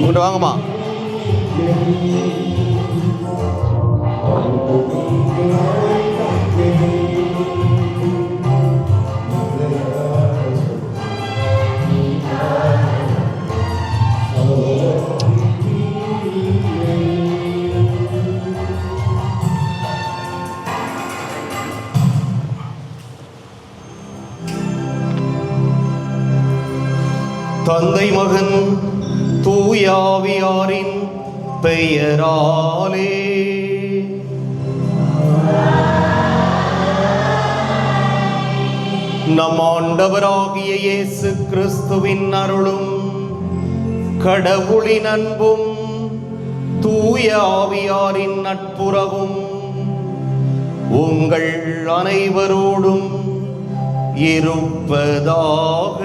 இங்கிட்ட வாங்கம்மா. தந்தை மகன் தூயாவியாரின் பெயராலே நம் ஆண்டவராகிய இயேசு கிறிஸ்துவின் அருளும் கடவுளின் அன்பும் தூய ஆவியாரின் நட்புறவும் உங்கள் அனைவரோடும் இருப்பதாக.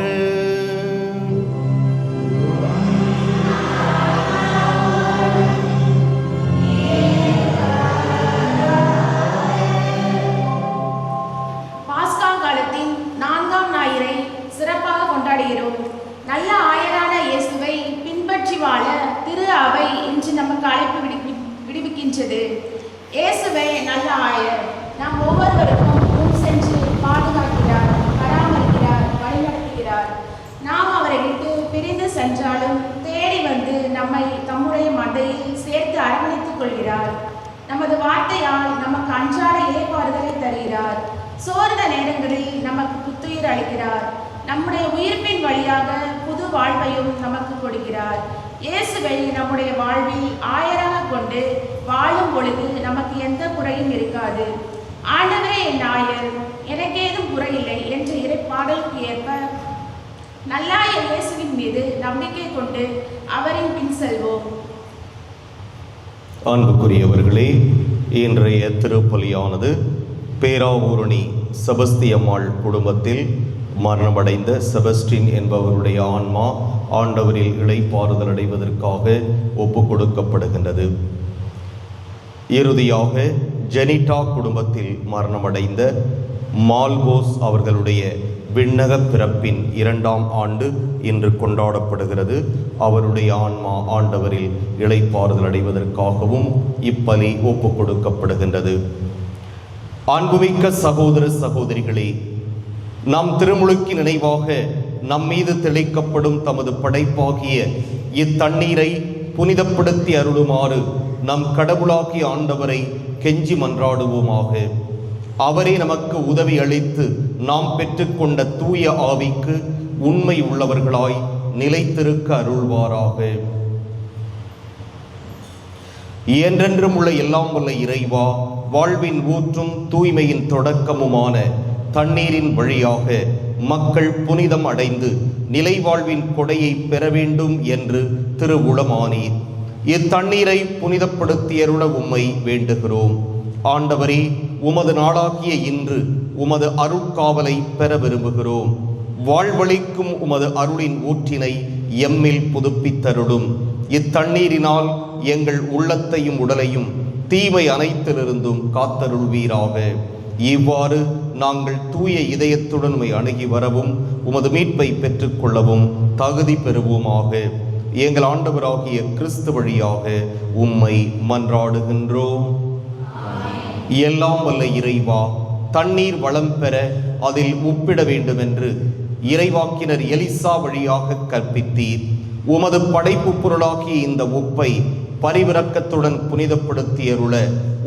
நல்ல ஆயரான இயேசுவை பின்பற்றி வாழ திரு அவை இன்று நமக்கு அழைப்பு விடுவிக்கின்றது. இயேசுவே நல்ல ஆயர், நாம் ஒவ்வொருவருக்கும் முன் சென்று பாதுகாக்கிறார், பராமரிக்கிறார், வழிநடத்துகிறார். நாம் அவரை விட்டு பிரிந்து சென்றாலும் தேடி வந்து நம்மை தம்முடைய மந்தையில் சேர்த்து அரவணைத்துக் கொள்கிறார். நமது வார்த்தையால் நமக்கு அன்றாட இளைப்பாறுதலை தருகிறார். சோர்ந்த நேரங்களில் நமக்கு புத்துயிர் அளிக்கிறார். நம்முடைய உயிர்ப்பின் வழியாக புது வாழ்வையும் நமக்கு கொடுக்கிறார். இயேசுவை நம்முடைய வாழ்வில் ஆயராக கொண்டு வாழும் பொழுது நமக்கு எந்த குறையும் இருக்காது. ஆண்டவரே என் ஆயர், எனக்கேதும் குறையில்லை என்ற இறைப்பாடலுக்கு ஏற்ப நல்லாயர் இயேசுவின் மீது நம்பிக்கை கொண்டு அவரின் பின் செல்வோம். அன்புக்குரியவர்களே, இன்றைய திருப்பலியானது பேராவூரணி செபஸ்தியம்மாள் குடும்பத்தில் மரணமடைந்த செபஸ்டின் என்பவருடைய ஆன்மா ஆண்டவரில் இளைப்பாறுதல் அடைவதற்காக ஒப்பு கொடுக்கப்படுகின்றது. இறுதியாக ஜெனிட்டா குடும்பத்தில் மரணமடைந்த மால்கோஸ் அவர்களுடைய விண்ணக பிறப்பின் 2ஆம் ஆண்டு இன்று கொண்டாடப்படுகிறது. அவருடைய ஆன்மா ஆண்டவரில் இளைப்பாறுதல் அடைவதற்காகவும் இப்பலி ஒப்பு கொடுக்கப்படுகின்றது. அன்புமிக்க சகோதர சகோதரிகளே, நம் திருமுழுக்கு நினைவாக நம் மீது தெளிக்கப்படும் தமது படைப்பாகிய இத்தண்ணீரை புனிதப்படுத்தி அருளுமாறு நம் கடவுளாகிய ஆண்டவரை கெஞ்சி மன்றாடுவோமாக. அவரே நமக்கு உதவி அளித்து நாம் பெற்றுக்கொண்ட தூய ஆவிக்கு உண்மை உள்ளவர்களாய் நிலைத்திருக்க அருள்வாராக. என்றென்றும் உள்ள எல்லாம் உள்ள இறைவா, வாழ்வின் ஊற்றும் தூய்மையின் தொடக்கமுமான தண்ணீரின் வழியாக மக்கள் புனிதம் அடைந்து நிலை வாழ்வின் கொடையை பெற வேண்டும் என்று திருவுளமானீர். இத்தண்ணீரை புனிதப்படுத்தியருள உம்மை வேண்டுகிறோம். ஆண்டவரே, உமது நாளாகிய இன்று உமது அருட்காவலை பெற விரும்புகிறோம். வாழ்வளிக்கும் உமது அருளின் ஊற்றினை எம்மில் புதுப்பித்தருளும். இத்தண்ணீரினால் எங்கள் உள்ளத்தையும் உடலையும் தீமை அனைத்திலிருந்தும் காத்தருள்வீராக. இவ்வாறு நாங்கள் தூய இதயத்துடன் உம்மை அணுகி வரவும் உமது மீட்பை பெற்றுக்கொள்ளவும் தகுதி பெறுவோமாக. எங்கள் ஆண்டவராகிய கிறிஸ்து வழியாக உம்மை மன்றாடுகின்றோம். எல்லாம் வல்ல இறைவா, தண்ணீர் வளம் பெற அதில் உப்பிட வேண்டுமென்று இறைவாக்கினர் எலிசா வழியாக கற்பித்தீர். உமது படைப்பு பொருளாகிய இந்த உப்பை பரிவிரக்கத்துடன் புனிதப்படுத்தியருள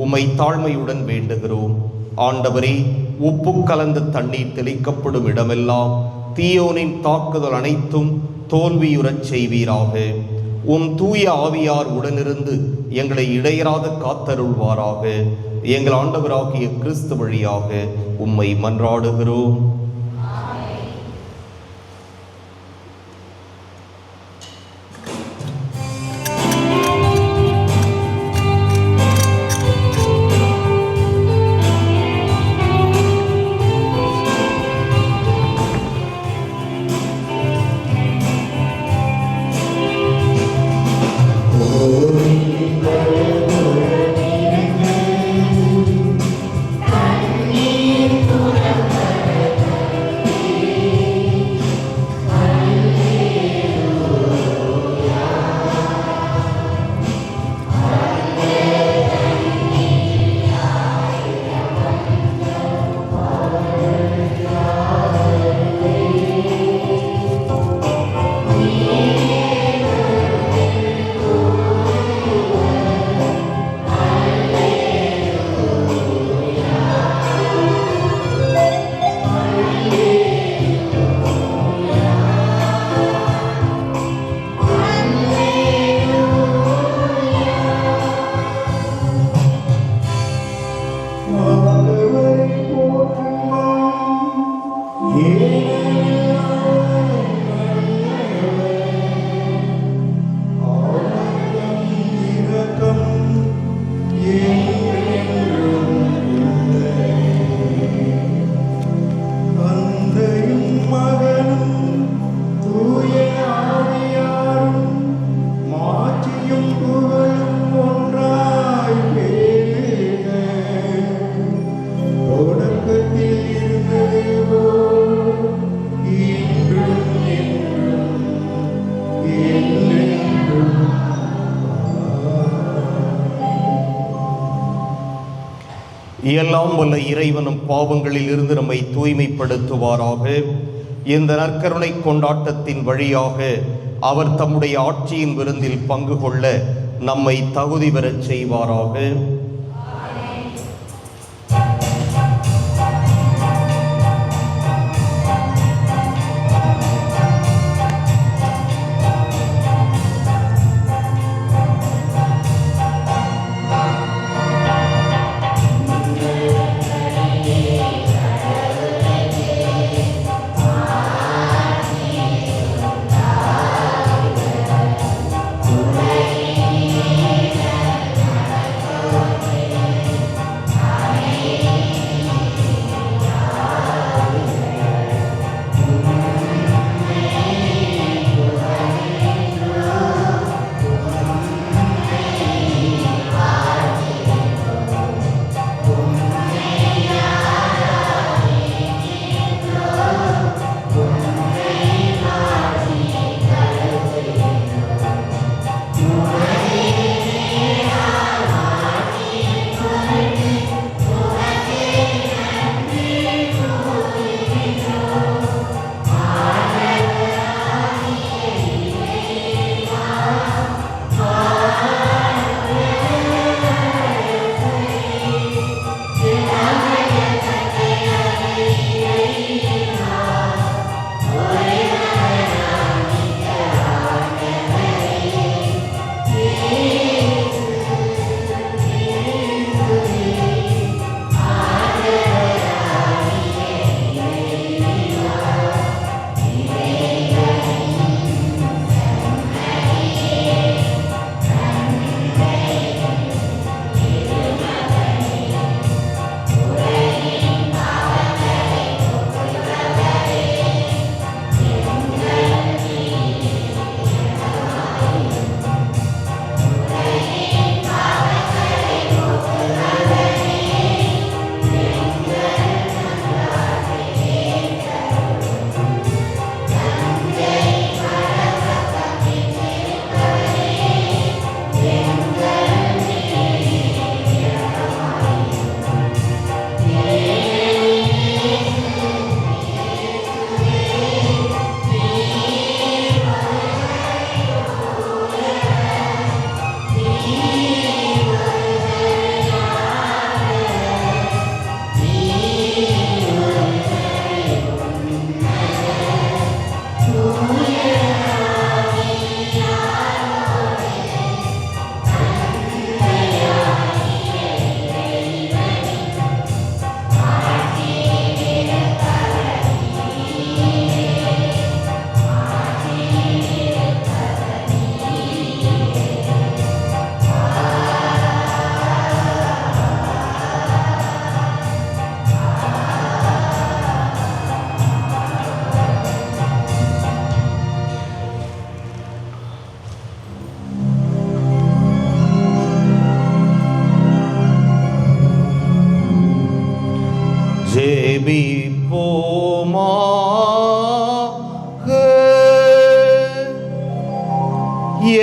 உம்மை தாழ்மையுடன் வேண்டுகிறோம். ஆண்டவரே, உப்பு கலந்த தண்ணீர் தெளிக்கப்படும் இடமெல்லாம் தீயோனின் தாக்குதல் அனைத்தும் தோல்வியுறச் செய்வீராக. உம் தூய ஆவியார் உடனிருந்து எங்களை இடையராத காத்தருள்வாராக. எங்கள் ஆண்டவராகிய கிறிஸ்து வழியாக உம்மை மன்றாடுகிறோம். தண்ணீர் எல்லாம் வல்ல இறைவனும் பாவங்களில் இருந்து நம்மை தூய்மைப்படுத்துவாராக. இந்த நற்கருணை கொண்டாட்டத்தின் வழியாக அவர் தம்முடைய ஆட்சியின் விருந்தில் பங்கு கொள்ள நம்மை தகுதி பெறச் செய்வாராக.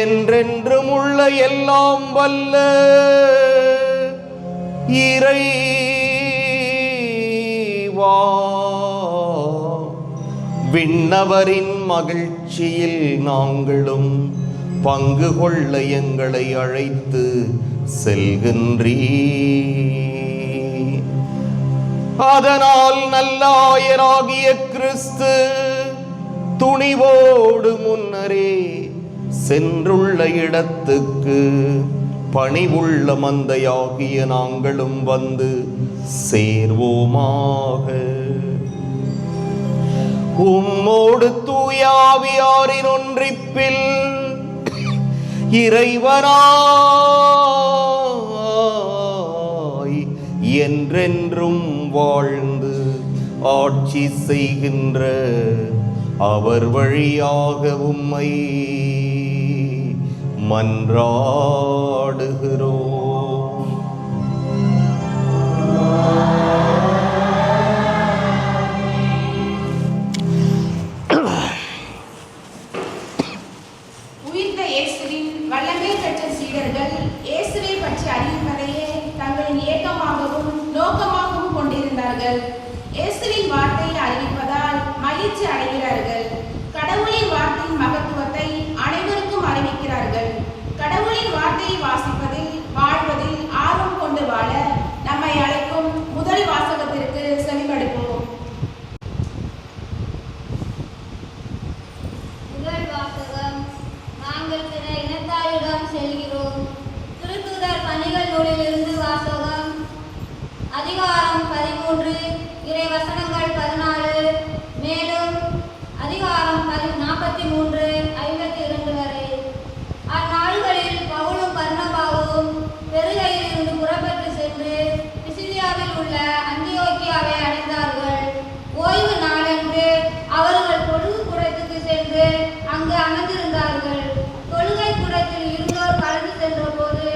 என்றென்றும் உள்ள எல்லாம் வல்ல இறைவா, விண்ணவரின் மகிழ்ச்சியில் நாங்களும் பங்கு கொள்ள எங்களை அழைத்து செல்கின்றீர். அதனால் நல்லாயராகிய கிறிஸ்து துணிவோடு முன்னரே சென்றுள்ள இடத்துக்கு பணிவுள்ள மந்தையாகிய நாங்களும் வந்து சேர்வோமாக. உம்மோடு தூயாவியாரின் ஒன்றிப்பில் இறைவனாய் என்றென்றும் வாழ்ந்து ஆட்சி செய்கின்ற அவர் வழியாக உம்மை மன்றாடுகிறோம். உயிர்த்த இயேசுவின் வல்லமை பெற்ற சீடர்கள் இயேசுவை பற்றி அறியும் வரையே தங்களின் ஏக்கமாகவும் நோக்க மகிழ்ச்சி அடைகிறார்கள். கடவுளின் வார்த்தையின் மகத்துவத்தை அனைவருக்கும் அறிவிக்கிறார்கள். கடவுளின் வார்த்தையை வாசிப்பதில் வாழ்வதில் ஆர்வம் கொண்டு வாழ நம்மை அழைக்கும் முதல் வாசகத்திற்கு செவிமடுப்போம். முதல் வாசகம். நாங்கள் பிற இனத்தாரிடம் செல்கிறோம். திருத்தூதர் பணிகள் நூலிலிருந்து வாசகம். அதிகாரம் 13, இறை வசனங்கள் 14, மேலும் அதிகாரம் 43, 52 வரை. அந்நாள்களில் பவுலும் பர்னபாவும் பெருகையிலிருந்து புறப்பட்டு சென்று பிசிதியாவில் உள்ள அந்தியோக்கியாவை அடைந்தார்கள். ஓய்வு நாளன்று அவர்கள் தொழுகை கூடத்துக்கு சென்று அங்கு அமர்ந்திருந்தார்கள். தொழுகை கூடத்தில் இருந்தோர் கலந்து சென்ற போது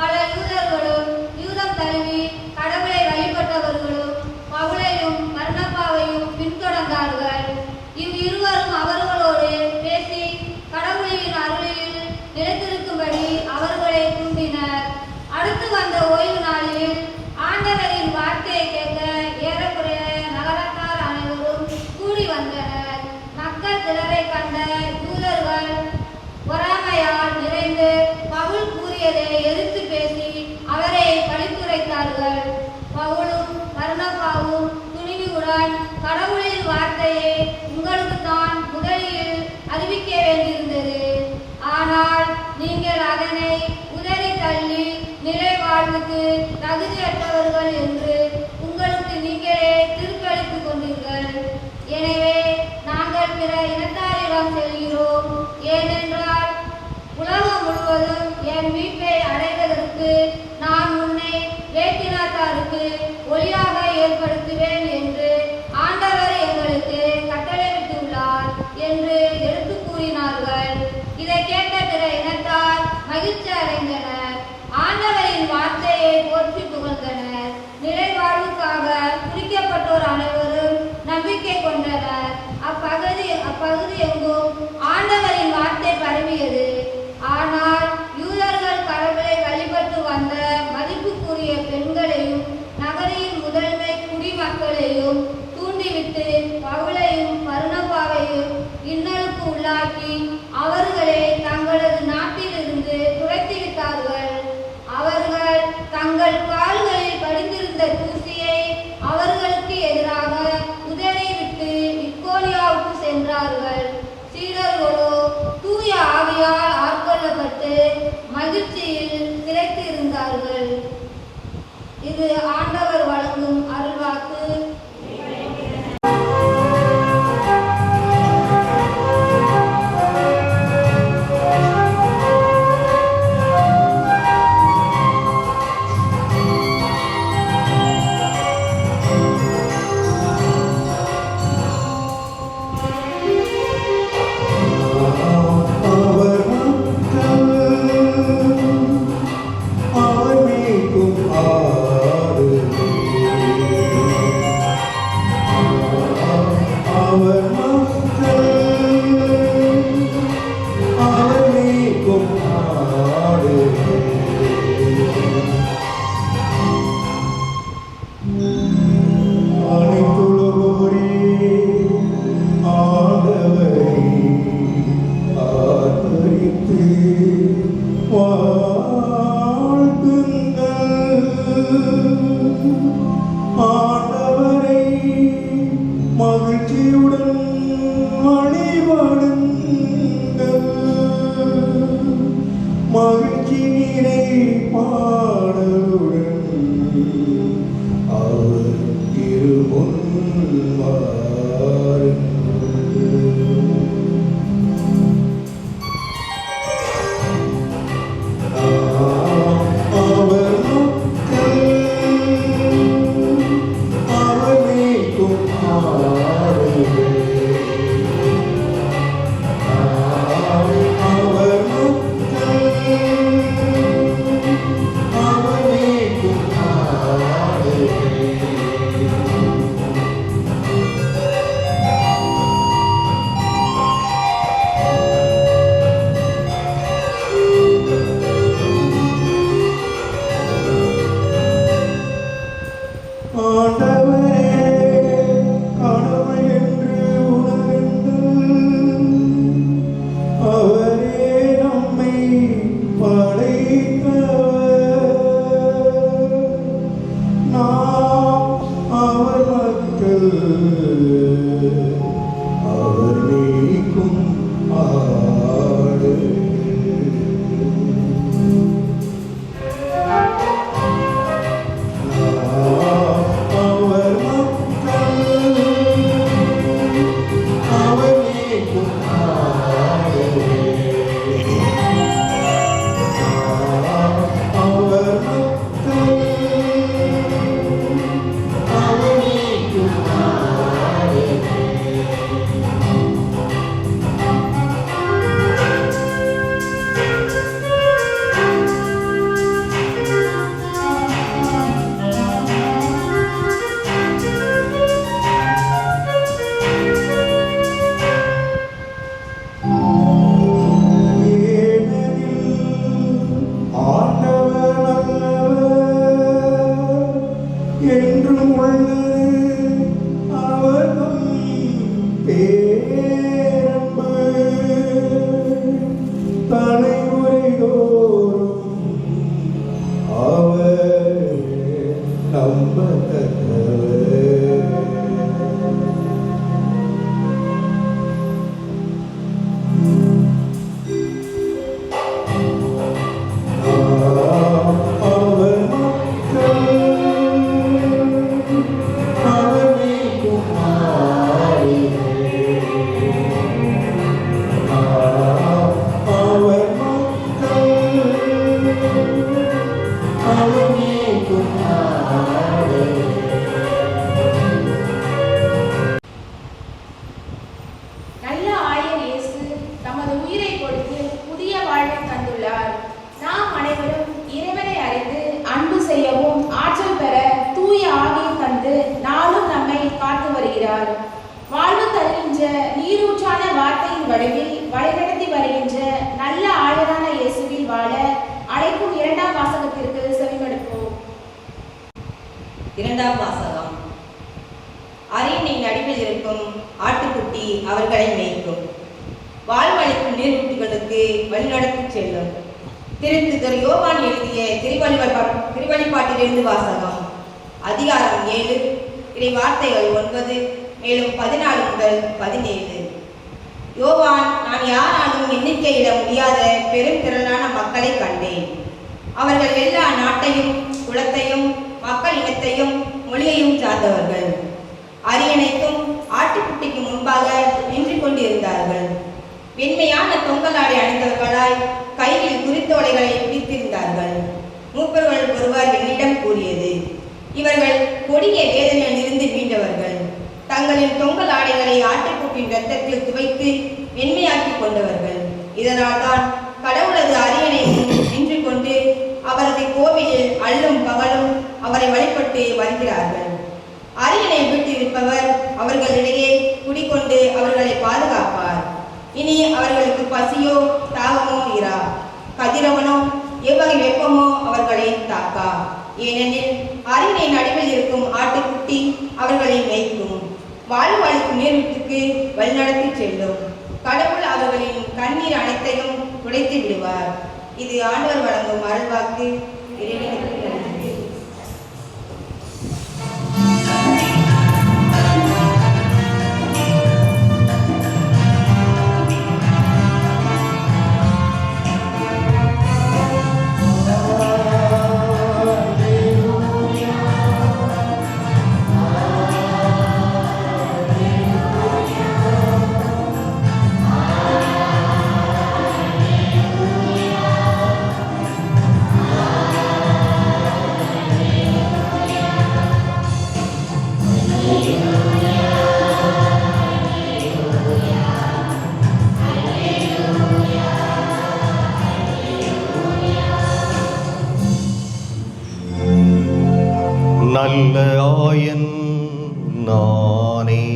பல யூதர்களும் யூதம் தழுவி கடவுளை வழிபட்டவர்களும் பவுலையும் பர்னபாவையும் பின்தொடர்ந்தார்கள். இவ்விருவரும் அவர்களோடு பேசி கடவுளின் அருளில் நிலைத்திருக்கும்படி அவர்களை தூண்டினர். அடுத்து வந்த ஓய்வு நாளில் ஆண்டவரின் வார்த்தையை கேட்க ஏறக்குறைய நகரத்தார் அனைவரும் கூடி வந்தனர். மக்கள் திரளை கண்ட யூதர்கள் பொறாமையால் நிறைந்து பவுல் கூறியதை எதிர்த்து பேசி அவரை பழித்துரைத்தார்கள். பவுலும் பர்னபாவும் துணிவுடன் கடவுளின் வார்த்தையை உங்களுக்கு தான் முதலில் அறிவிக்க வேண்டியிருந்தது. ஆனால் நீங்கள் அதனை உதறி தள்ளி நிலை வாழ்வுக்கு தகுதியற்றவர்கள் என்று உங்களுக்கு நீங்களே திருப்பளித்துக் கொண்டீர்கள். எனவே நாங்கள் பிற இனத்தாரிடம் செல்கிறோம். ஏனென்றால் உலகம் முழுவதும் என் மீட்பை அடைவதற்கு நான் உன்னை வேற்றினத்தாருக்கு ஒளியாக ஏற்படுத்துவேன் என்று ஆண்டவர் எங்களுக்கு கட்டளையிட்டுள்ளார் என்று எடுத்து கூறினார்கள். இதை கேட்ட பிற இனத்தார் மகிழ்ச்சி அடைந்தனர். ஆண்டவரின் வார்த்தையை போற்றி புகழ்ந்தனர். நிலை வாழ்வுக்காக குறிக்கப்பட்டோர் அனைவரும் நம்பிக்கை கொண்டனர். அப்பகுதி எங்கும் ஆண்டவரின் வார்த்தை பரவியது. ஆனால் யூதர்கள் கடவுளை வழிபட்டு வந்த மதிப்புக்குரிய பெண்களையும் நகரின் முதன்மை குடிமக்களையும் தூண்டிவிட்டு பவுலையும் பர்னபாவையும் இன்னலுக்கு உள்ளாக்கி அவர்களை தங்களது நாட்டிலிருந்து துரத்திவிட்டார்கள். அவர்கள் தங்கள் கால்களில் படிந்திருந்த தூசியை அவர்களுக்கு எதிராக உதறிவிட்டு இக்கோனியாவுக்கு சென்றார்கள். சீடர்களோ தூய ஆவியால் ஆட்கொள்ளப்பட்டு மகிழ்ச்சியில் திளைத்து இருந்தார்கள். இது ஆண்டவர் வழங்கும் அருள்வாக்கு. காலத்தின் வடிவில் வழிநடத்தி வருகின்ற நல்ல ஆயரான இயேசுவில் வாழ அழைக்கும் இரண்டாம் வாசகத்திற்கு செவிமடுப்போம். இரண்டாம் வாசகம். அரியணையின் நடுவில் இருக்கும் ஆட்டுக்குட்டி அவர்களை மேய்க்கும், வாழ்வளிக்கும் நீரூற்றுகளுக்கு வழிநடத்தி செல்லும். திருத்துதர் யோவான் எழுதிய திருவழிபாட்டிலிருந்து வாசகம். அதிகாரம் 7, இறை வார்த்தைகள் 9 மேலும் 14 முதல் 17. யோவான், நான் யாராலும் எண்ணிக்கையிட முடியாத பெரும் திரளான மக்களை கண்டேன். அவர்கள் எல்லா நாட்டையும் குலத்தையும் மக்கள் இனத்தையும் மொழியையும் சார்ந்தவர்கள். அரியணைக்கும் ஆட்டுக்குட்டிக்கு முன்பாக நின்று கொண்டிருந்தார்கள். வெண்மையான தொங்கலாடை அணிந்தவர்களாய் கையில் குறித்தோலைகளை பிடித்திருந்தார்கள். மூப்பர்கள் ஒருவர் என்னிடம் கூறியது, இவர்கள் கொடிய வேதனையில் இருந்து மீண்டவர்கள். தங்களின் தொங்கல் ஆடைகளை ஆட்டுக்குட்டின் இரத்தத்தில் துவைத்து வெண்மையாக்கி கொண்டவர்கள். இதனால் தான் கடவுளது அரியணை நின்று கொண்டு அவரது கோவிலில் அல்லும் பகலும் அவரை வழிபட்டு வருகிறார்கள். அரியணை விட்டிருப்பவர் அவர்களிடையே குடிக்கொண்டு அவர்களை பாதுகாப்பார். இனி அவர்களுக்கு பசியோ தாகமோ இரா, கதிரவனோ எவ்வகை வெப்பமோ அவர்களை தாக்கா. ஏனெனில் அரியணை நடுவில் இருக்கும் ஆட்டுக்குட்டி அவர்களை மேய்க்கும், வாழ்வளிக்கும் நீரூற்றுக்கு வழிநடத்தி செல்லும். கடவுள் அவர்களின் கண்ணீர் அனைத்தையும் துடைத்து விடுவார். இது ஆண்டவர் வழங்கும் அருள்வாக்கு. இறைவனுக்கு நன்றி. நல்ல ஆயன் நானே,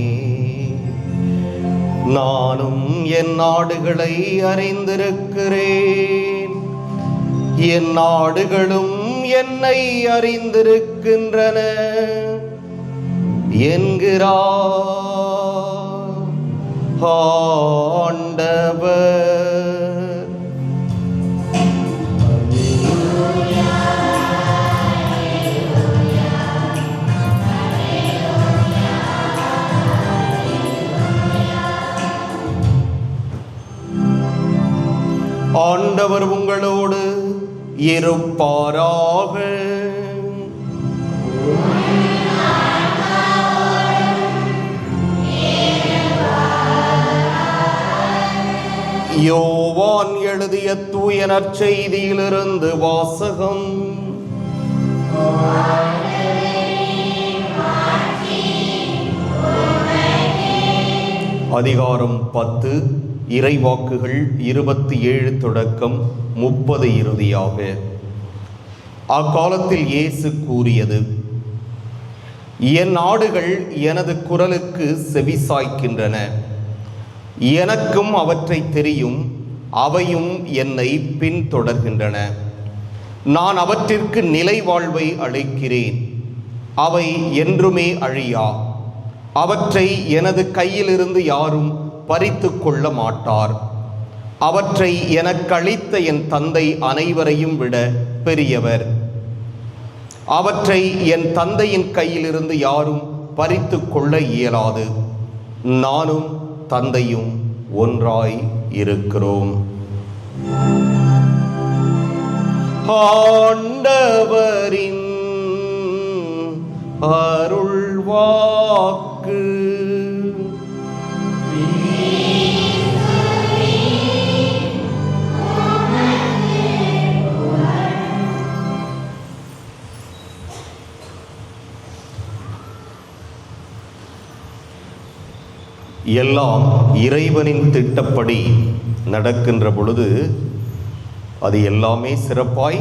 நானும் என் நாடுகளை அறிந்திருக்கிறேன், என் நாடுகளும் என்னை அறிந்திருக்கின்றன என்கிறார் ஆண்டவர். ஆண்டவர் உங்களோடு இருப்பாராக. யோவான் எழுதிய தூய நற்செய்தியிலிருந்து வாசகம். அதிகாரம் 10, இறைவாக்குகள் 27 தொடக்கம் 30 இறுதியாக. அக்காலத்தில் இயேசு கூறியது, என் ஆடுகள் எனது குரலுக்கு செவிசாய்க்கின்றன, எனக்கும் அவற்றை தெரியும், அவையும் என்னை பின்தொடர்கின்றன. நான் அவற்றிற்கு நிலை வாழ்வை அளிக்கிறேன், அவை என்றுமே அழியா. அவற்றை எனது கையிலிருந்து யாரும் பறித்து கொள்ள மாட்டார். அவற்றை எனக்கு அளித்த என் தந்தை அனைவரையும் விட பெரியவர். அவற்றை என் தந்தையின் கையிலிருந்து யாரும் பறித்து கொள்ள இயலாது. நானும் தந்தையும் ஒன்றாய் இருக்கிறோம். ஆண்டவரின் அருள்வாக்கு. எல்லாம் இறைவனின் திட்டப்படி நடக்கின்ற பொழுது அது எல்லாமே சிறப்பாய்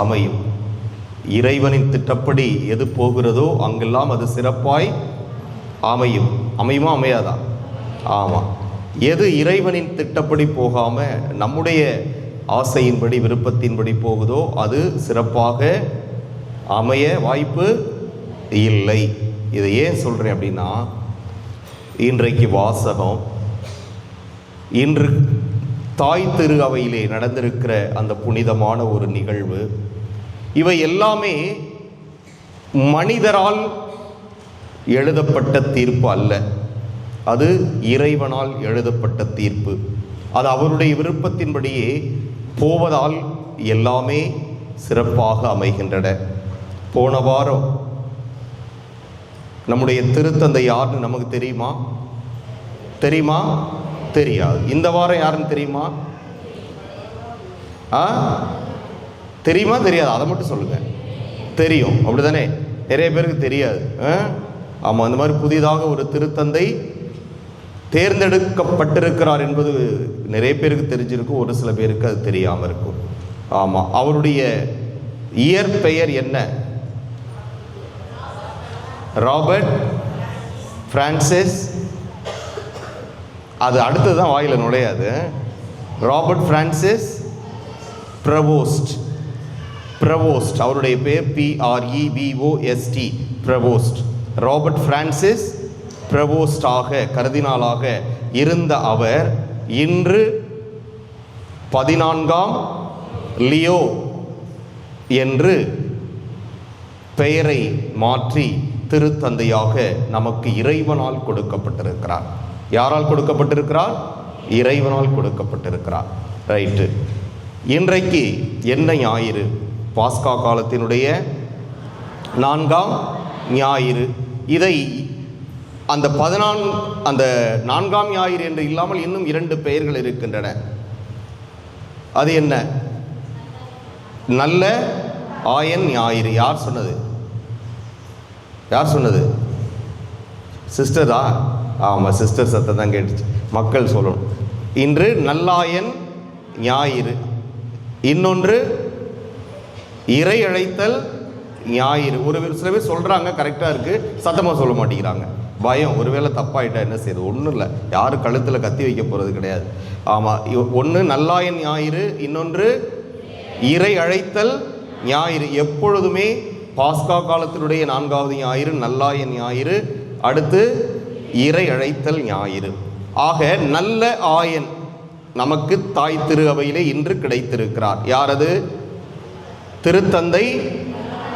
அமையும். இறைவனின் திட்டப்படி எது போகிறதோ அங்கெல்லாம் அது சிறப்பாய் அமையும். அமையுமா அமையாதா? ஆமாம். எது இறைவனின் திட்டப்படி போகாமல் நம்முடைய ஆசையின்படி விருப்பத்தின்படி போகுதோ அது சிறப்பாக அமைய வாய்ப்பு இல்லை. இதை ஏன் சொல்கிறேன் அப்படின்னா, இன்றைக்கு வாசகம், இன்று தாய் திரு அவையிலே நடந்திருக்கிற அந்த புனிதமான ஒரு நிகழ்வு, இவை எல்லாமே மனிதரால் எழுதப்பட்ட தீர்ப்பு அல்ல, அது இறைவனால் எழுதப்பட்ட தீர்ப்பு. அது அவருடைய விருப்பத்தின்படியே போவதால் எல்லாமே சிறப்பாக அமைகின்றன. போன வாரம் நம்முடைய திருத்தந்தை யாருன்னு நமக்கு தெரியுமா? தெரியாது. இந்த வாரம் யாருன்னு தெரியுமா? தெரியுமா தெரியாது? அதை மட்டும் சொல்லுங்க. தெரியும், அப்படிதானே? நிறைய பேருக்கு தெரியாது. ஆமாம், அந்த மாதிரி புதிதாக ஒரு திருத்தந்தை தேர்ந்தெடுக்கப்பட்டிருக்கிறார் என்பது நிறைய பேருக்கு தெரிஞ்சிருக்கும், ஒரு சில பேருக்கு அது தெரியாமல் இருக்கும். ஆமாம், அவருடைய இயற்பெயர் என்ன? Robert Francis. அது அடுத்தது தான் வாயில் நுழையாது. ராபர்ட் பிரான்சிஸ் ப்ரவோஸ்ட், அவருடைய பேர் PREVOST, ப்ரவோஸ்ட். ராபர்ட் பிரான்சிஸ் ப்ரவோஸ்டாக, கர்தினாலாக இருந்த அவர் இன்று 14ஆம் லியோ என்று பெயரை மாற்றி திருத்தந்தையாக நமக்கு இறைவனால் கொடுக்கப்பட்டிருக்கிறார். யாரால் கொடுக்கப்பட்டிருக்கிறார்? இறைவனால் கொடுக்கப்பட்டிருக்கிறார். ரைட்டு. இன்றைக்கு என்ன ஞாயிறு? பாஸ்கா காலத்தினுடைய 4ஆம் ஞாயிறு. இதை அந்த 4ஆம் ஞாயிறு என்று இல்லாமல் இன்னும் 2 பெயர்கள் இருக்கின்றன. அது என்ன? நல்ல ஆயன் ஞாயிறு. யார் சொன்னது? சிஸ்டரா? ஆமாம், சிஸ்டர் சத்தம் தான் கேட்டுச்சு. மக்கள் சொல்லணும். இன்று நல்லாயன் ஞாயிறு, இன்னொன்று இறை அழைத்தல் ஞாயிறு. சில பேர் சொல்கிறாங்க, கரெக்டாக இருக்குது, சத்தமாக சொல்ல மாட்டேங்கிறாங்க. பயம், ஒருவேளை தப்பாயிட்டா என்ன செய்யுது? ஒன்றும் இல்லை, யாரும் கழுத்தில் கத்தி வைக்க போகிறது கிடையாது. ஆமாம், ஒன்று நல்லாயன் ஞாயிறு, இன்னொன்று இறை அழைத்தல் ஞாயிறு. எப்பொழுதுமே பாஸ்கா காலத்தினுடைய 4ஆவது ஞாயிறு நல்லாயன் ஞாயிறு, அடுத்து இறை அழைத்தல் ஞாயிறு. ஆக நல்ல ஆயன் நமக்கு தாய் திரு அவையிலே இன்று கிடைத்திருக்கிறார். யாரது? திருத்தந்தை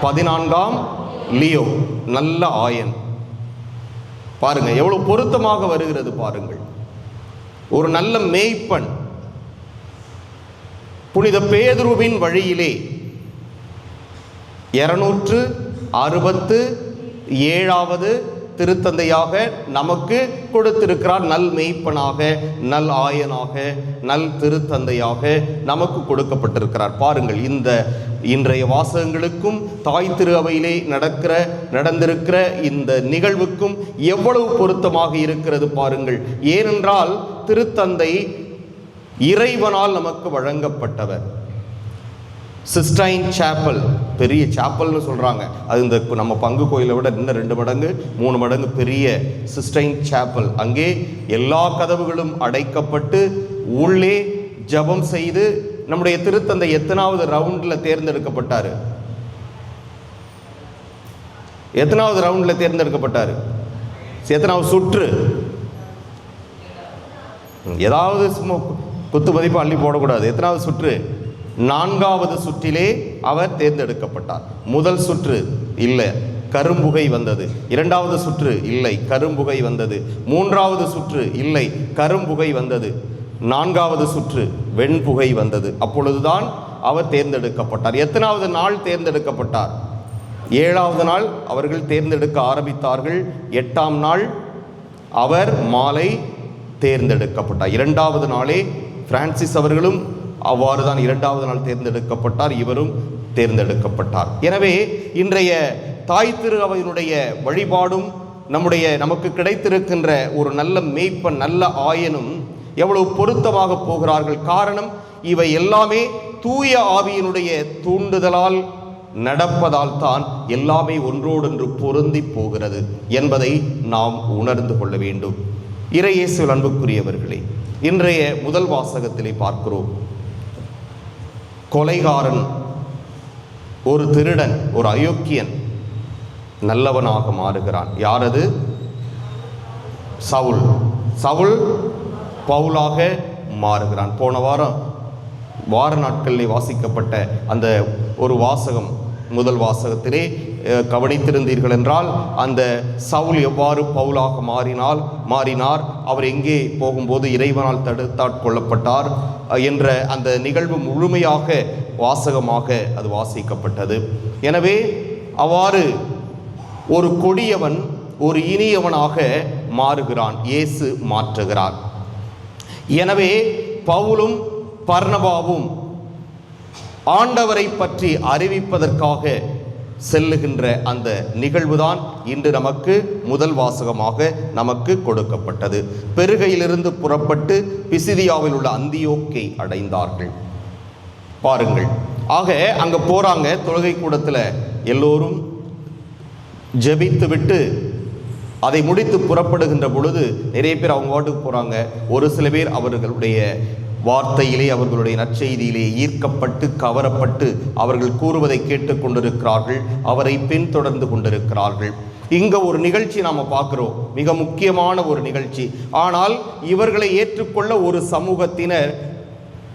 14ஆம் லியோ, நல்ல ஆயன். பாருங்க எவ்வளவு பொருத்தமாக வருகிறது பாருங்கள். ஒரு நல்ல மேய்ப்பன், புனித பேதுருவின் வழியிலே 267வது திருத்தந்தையாக நமக்கு கொடுத்திருக்கிறார். நல் மேய்ப்பனாக, நல் ஆயனாக, நல் திருத்தந்தையாக நமக்கு கொடுக்கப்பட்டிருக்கிறார். பாருங்கள், இந்த இன்றைய வாசகங்களுக்கும் தாய் திரு அவையிலே நடந்திருக்கிற இந்த நிகழ்வுக்கும் எவ்வளவு பொருத்தமாக இருக்கிறது பாருங்கள். ஏனென்றால் திருத்தந்தை இறைவனால் நமக்கு வழங்கப்பட்டவர். சிஸ்டைன் சாப்பல், பெரிய சாப்பல்னு சொல்கிறாங்க. அது இந்த நம்ம பங்கு கோயிலை விட இன்னும் 2 மடங்கு 3 மடங்கு பெரிய சிஸ்டைன் சாப்பல். அங்கே எல்லா கதவுகளும் அடைக்கப்பட்டு உள்ளே ஜெபம் செய்து நம்முடைய திருத்தந்தை எத்தனாவது ரவுண்டில் தேர்ந்தெடுக்கப்பட்டார்? எத்தனாவது சுற்று? ஏதாவது குத்து மதிப்பு அள்ளி போடக்கூடாது. எத்தனாவது சுற்று? 4வது சுற்றிலே அவர் தேர்ந்தெடுக்கப்பட்டார். முதல் சுற்று இல்லை, கரும்புகை வந்தது. 2வது சுற்று இல்லை, கரும்புகை வந்தது. 3வது சுற்று இல்லை, கரும்புகை வந்தது. 4வது சுற்று வெண்புகை வந்தது. அப்பொழுதுதான் அவர் தேர்ந்தெடுக்கப்பட்டார். எத்தனாவது நாள் தேர்ந்தெடுக்கப்பட்டார்? 7வது நாள் அவர்கள் தேர்ந்தெடுக்க ஆரம்பித்தார்கள். 8ஆம் நாள் அவர் மாலை தேர்ந்தெடுக்கப்பட்டார். 2வது நாளே பிரான்சிஸ் அவர்களும் அவ்வாறு தான் 2வது நாள் தேர்ந்தெடுக்கப்பட்டார். இவரும் தேர்ந்தெடுக்கப்பட்டார். எனவே இன்றைய தாய் திரு அவையினுடைய வழிபாடும் நமக்கு கிடைத்திருக்கின்ற ஒரு நல்ல மேய்ப்பன், நல்ல ஆயனும் எவ்வளவு பொருத்தமாக போகிறார்கள். காரணம், இவை எல்லாமே தூய ஆவியினுடைய தூண்டுதலால் நடப்பதால் தான் எல்லாமே ஒன்றோடொன்று பொருந்தி போகிறது என்பதை நாம் உணர்ந்து கொள்ள வேண்டும். இறை இயேசுவில் அன்புக்குரியவர்களே, இன்றைய முதல் வாசகத்திலே பார்க்கிறோம், கொலைகாரன், ஒரு திருடன், ஒரு அயோக்கியன் நல்லவனாக மாறுகிறான். யாரது? சவுல். சவுல் பவுலாக மாறுகிறான். போன வார நாட்களில் வாசிக்கப்பட்ட அந்த ஒரு வாசகம், முதல் வாசகத்திலே கவனித்திருந்தீர்கள் என்றால், அந்த சவுல் எவ்வாறு பவுலாக மாறினார், அவர் எங்கே போகும்போது இறைவனால் தடுத்தாட்கொள்ளப்பட்டார் என்ற அந்த நிகழ்வு முழுமையாக வாசகமாக அது வாசிக்கப்பட்டது. எனவே அவ்வாறு ஒரு கொடியவன் ஒரு இனியவனாக மாறுகிறான், இயேசு மாற்றுகிறார். எனவே பவுலும் பர்னபாவும் ஆண்டவரை பற்றி அறிவிப்பதற்காக செல்லுகின்ற அந்த நிகழ்வுதான் இன்று நமக்கு முதல் வாசகமாக நமக்கு கொடுக்கப்பட்டது. பெருகையிலிருந்து புறப்பட்டு பிசிதியாவில் உள்ள அந்தியோக்கை அடைந்தார்கள். பாருங்கள், ஆக அங்க போறாங்க, தொழுகை கூடத்தில் எல்லோரும் ஜெபித்து விட்டு அதை முடித்து புறப்படுகின்ற பொழுது நிறைய பேர் அவங்க வாட்டுக்கு போறாங்க. ஒரு சில பேர் அவர்களுடைய வார்த்தையிலே, அவர்களுடைய நற்செய்தியிலே ஈர்க்கப்பட்டு கவரப்பட்டு அவர்கள் கூறுவதை கேட்டுக்கொண்டிருக்கிறார்கள், அவரை பின்தொடர்ந்து கொண்டிருக்கிறார்கள். இங்க ஒரு நிகழ்ச்சி நாம பார்க்கிறோம், மிக முக்கியமான ஒரு நிகழ்ச்சி. ஆனால் இவர்களை ஏற்றுக்கொள்ள ஒரு சமூகத்தினர்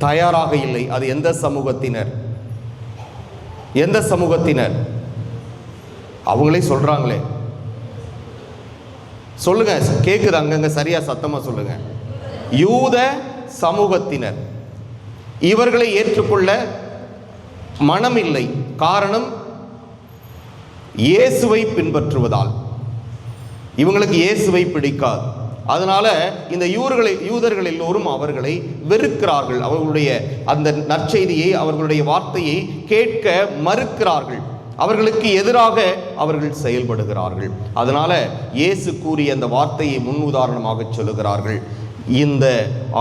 தயாராக இல்லை. அது எந்த சமூகத்தினர்? எந்த சமூகத்தினர்? அவங்களே சொல்றாங்களே, சொல்லுங்க, கேக்குது அங்கங்க, சரியா சத்தமா சொல்லுங்க. யூத சமூகத்தினர். இவர்களை ஏற்றுக்கொள்ள மனமில்லை. காரணம், இயேசுவை பின்பற்றுவதால். இவங்களுக்கு இயேசுவை பிடிக்காது. அதனால இந்த யூதர்கள் எல்லோரும் அவர்களை வெறுக்கிறார்கள். அவர்களுடைய அந்த நற்செய்தியை, அவர்களுடைய வார்த்தையை கேட்க மறுக்கிறார்கள். அவர்களுக்கு எதிராக அவர்கள் செயல்படுகிறார்கள். அதனால இயேசு கூறிய அந்த வார்த்தையை முன் உதாரணமாக சொல்லுகிறார்கள். இந்த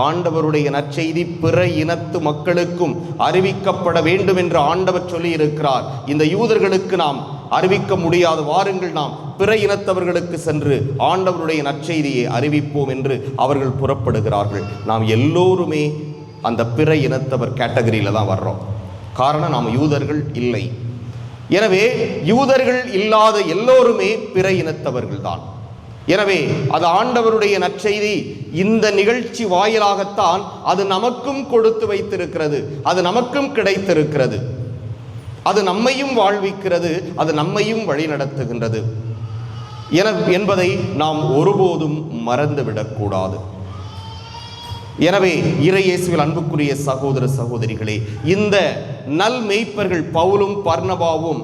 ஆண்டவருடைய நற்செய்தி பிற இனத்து மக்களுக்கும் அறிவிக்கப்பட வேண்டும் என்று ஆண்டவர் சொல்லி இருக்கிறார். இந்த யூதர்களுக்கு நாம் அறிவிக்க முடியாது, வாருங்கள் நாம் பிற இனத்தவர்களுக்கு சென்று ஆண்டவருடைய நற்செய்தியை அறிவிப்போம் என்று அவர்கள் புறப்படுகிறார்கள். நாம் எல்லோருமே அந்த பிற இனத்தவர் கேட்டகரியில தான் வர்றோம். காரணம், நாம் யூதர்கள் இல்லை. எனவே யூதர்கள் இல்லாத எல்லோருமே பிற இனத்தவர்கள் தான். எனவே அது ஆண்டவருடைய நற்செய்தி இந்த நிகழ்ச்சி வாயிலாகத்தான் அது நமக்கும் கொடுத்து வைத்திருக்கிறது, அது நமக்கும் கிடைத்திருக்கிறது, அது நம்மையும் வாழ்விக்கிறது, அது நம்மையும் வழி நடத்துகின்றது என்பதை நாம் ஒருபோதும் மறந்துவிடக்கூடாது. எனவே இறை இயேசுவில் அன்புக்குரிய சகோதர சகோதரிகளே, இந்த நல் மெய்ப்பர்கள் பவுலும் பர்னபாவும்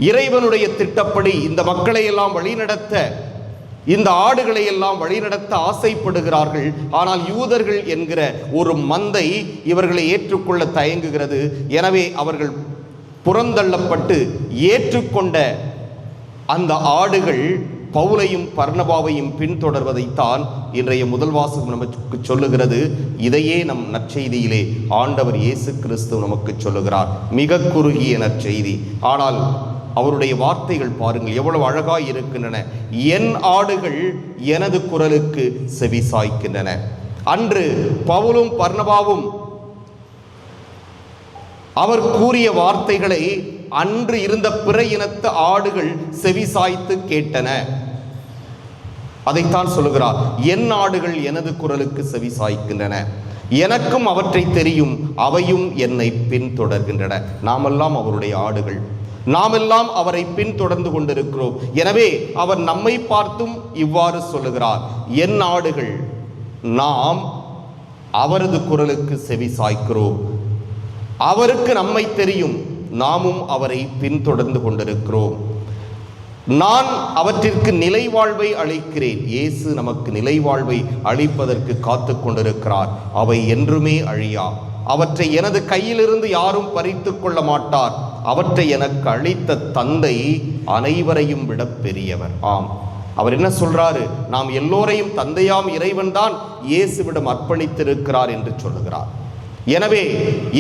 இறைவனுடைய திட்டப்படி இந்த மக்களை எல்லாம் வழிநடத்த, இந்த ஆடுகளை எல்லாம் வழிநடத்த ஆசைப்படுகிறார்கள். ஆனால் யூதர்கள் என்கிற ஒரு மந்தை இவர்களை ஏற்றுக்கொள்ள தயங்குகிறது. எனவே அவர்கள் புறந்தள்ளப்பட்டு ஏற்றுக்கொண்ட அந்த ஆடுகள் பவுலையும் பர்னபாவையும் பின்தொடர்வதைத்தான் இன்றைய முதல் வாசகம் நமக்கு சொல்லுகிறது. இதையே நம் நற்செய்தியிலே ஆண்டவர் இயேசு கிறிஸ்து நமக்கு சொல்லுகிறார். மிக குறுகிய நற்செய்தி, ஆனால் அவருடைய வார்த்தைகள் பாருங்கள் எவ்வளவு அழகாய் இருக்கின்றன. என் ஆடுகள் எனது குரலுக்கு செவி சாய்க்கின்றன. அன்று பவுலும் பர்னபாவும் அவர் கூறிய வார்த்தைகளை அன்று இருந்த பிற இனத்து ஆடுகள் செவி சாய்த்து கேட்டன. அதைத்தான் சொல்லுகிறார், என் ஆடுகள் எனது குரலுக்கு செவி சாய்க்கின்றன, எனக்கும் அவற்றை தெரியும், அவையும் என்னை பின்தொடர்கின்றன. நாமெல்லாம் அவருடைய ஆடுகள், நாமெல்லாம் அவரை பின்தொடர்ந்து கொண்டிருக்கிறோம். எனவே அவர் நம்மை பார்த்தும் இவ்வாறு சொல்லுகிறார், என் ஆடுகள், நாம் அவரது குரலுக்கு செவி சாய்க்கிறோம், அவருக்கு நம்மை தெரியும், நாமும் அவரை பின்தொடர்ந்து கொண்டிருக்கிறோம். நான் அவற்றிற்கு நிலை வாழ்வை அளிக்கிறேன். இயேசு நமக்கு நிலை வாழ்வை அளிப்பதற்கு காத்து கொண்டிருக்கிறார். அவை என்றுமே அழியா. அவற்றை எனது கையிலிருந்து யாரும் பறித்து கொள்ள மாட்டார். அவற்றை எனக்கு அளித்த தந்தை அனைவரையும் விட பெரியவர். ஆம், அவர் என்ன சொல்றாரு? நாம் எல்லோரையும் தந்தையாம் இறைவன் தான் இயேசுவிடம் அர்ப்பணித்திருக்கிறார் என்று சொல்லுகிறார். எனவே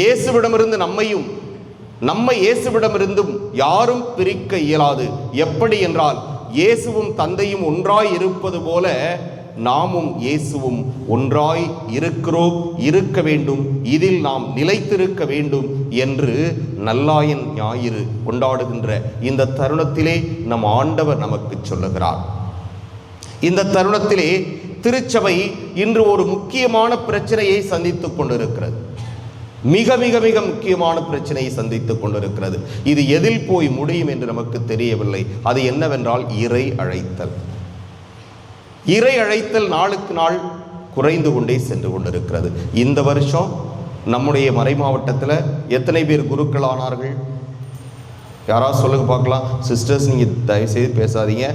இயேசுவிடமிருந்து நம்மையும் நம்மை இயேசுவிடமிருந்தும் யாரும் பிரிக்க இயலாது. எப்படி என்றால், இயேசுவும் தந்தையும் ஒன்றாய் இருப்பது போல நாமும் இயேசுவும் ஒன்றாய் இருக்கிறோம், இருக்க வேண்டும், இதில் நாம் நிலைத்திருக்க வேண்டும் என்று நல்லாயன் ஞாயிறு கொண்டாடுகின்ற இந்த தருணத்திலே நம் ஆண்டவர் நமக்கு சொல்லுகிறார். இந்த தருணத்திலே திருச்சபை இன்று ஒரு முக்கியமான பிரச்சனையை சந்தித்துக் கொண்டிருக்கிறது. மிக மிக மிக முக்கியமான பிரச்சனையை சந்தித்துக் கொண்டிருக்கிறது. இது எதில் போய் முடியும் என்று நமக்கு தெரியவில்லை. அது என்னவென்றால் இறை அழைத்தல். இறை அழைத்தல் நாளுக்கு நாள் குறைந்து கொண்டே சென்று கொண்டிருக்கிறது. இந்த வருஷம் நம்முடைய மறை மாவட்டத்தில் எத்தனை பேர் குருக்களானார்கள்? யாராவது சொல்லுங்க பார்க்கலாம். சிஸ்டர்ஸ், நீங்கள் தயவுசெய்து பேசாதீங்க.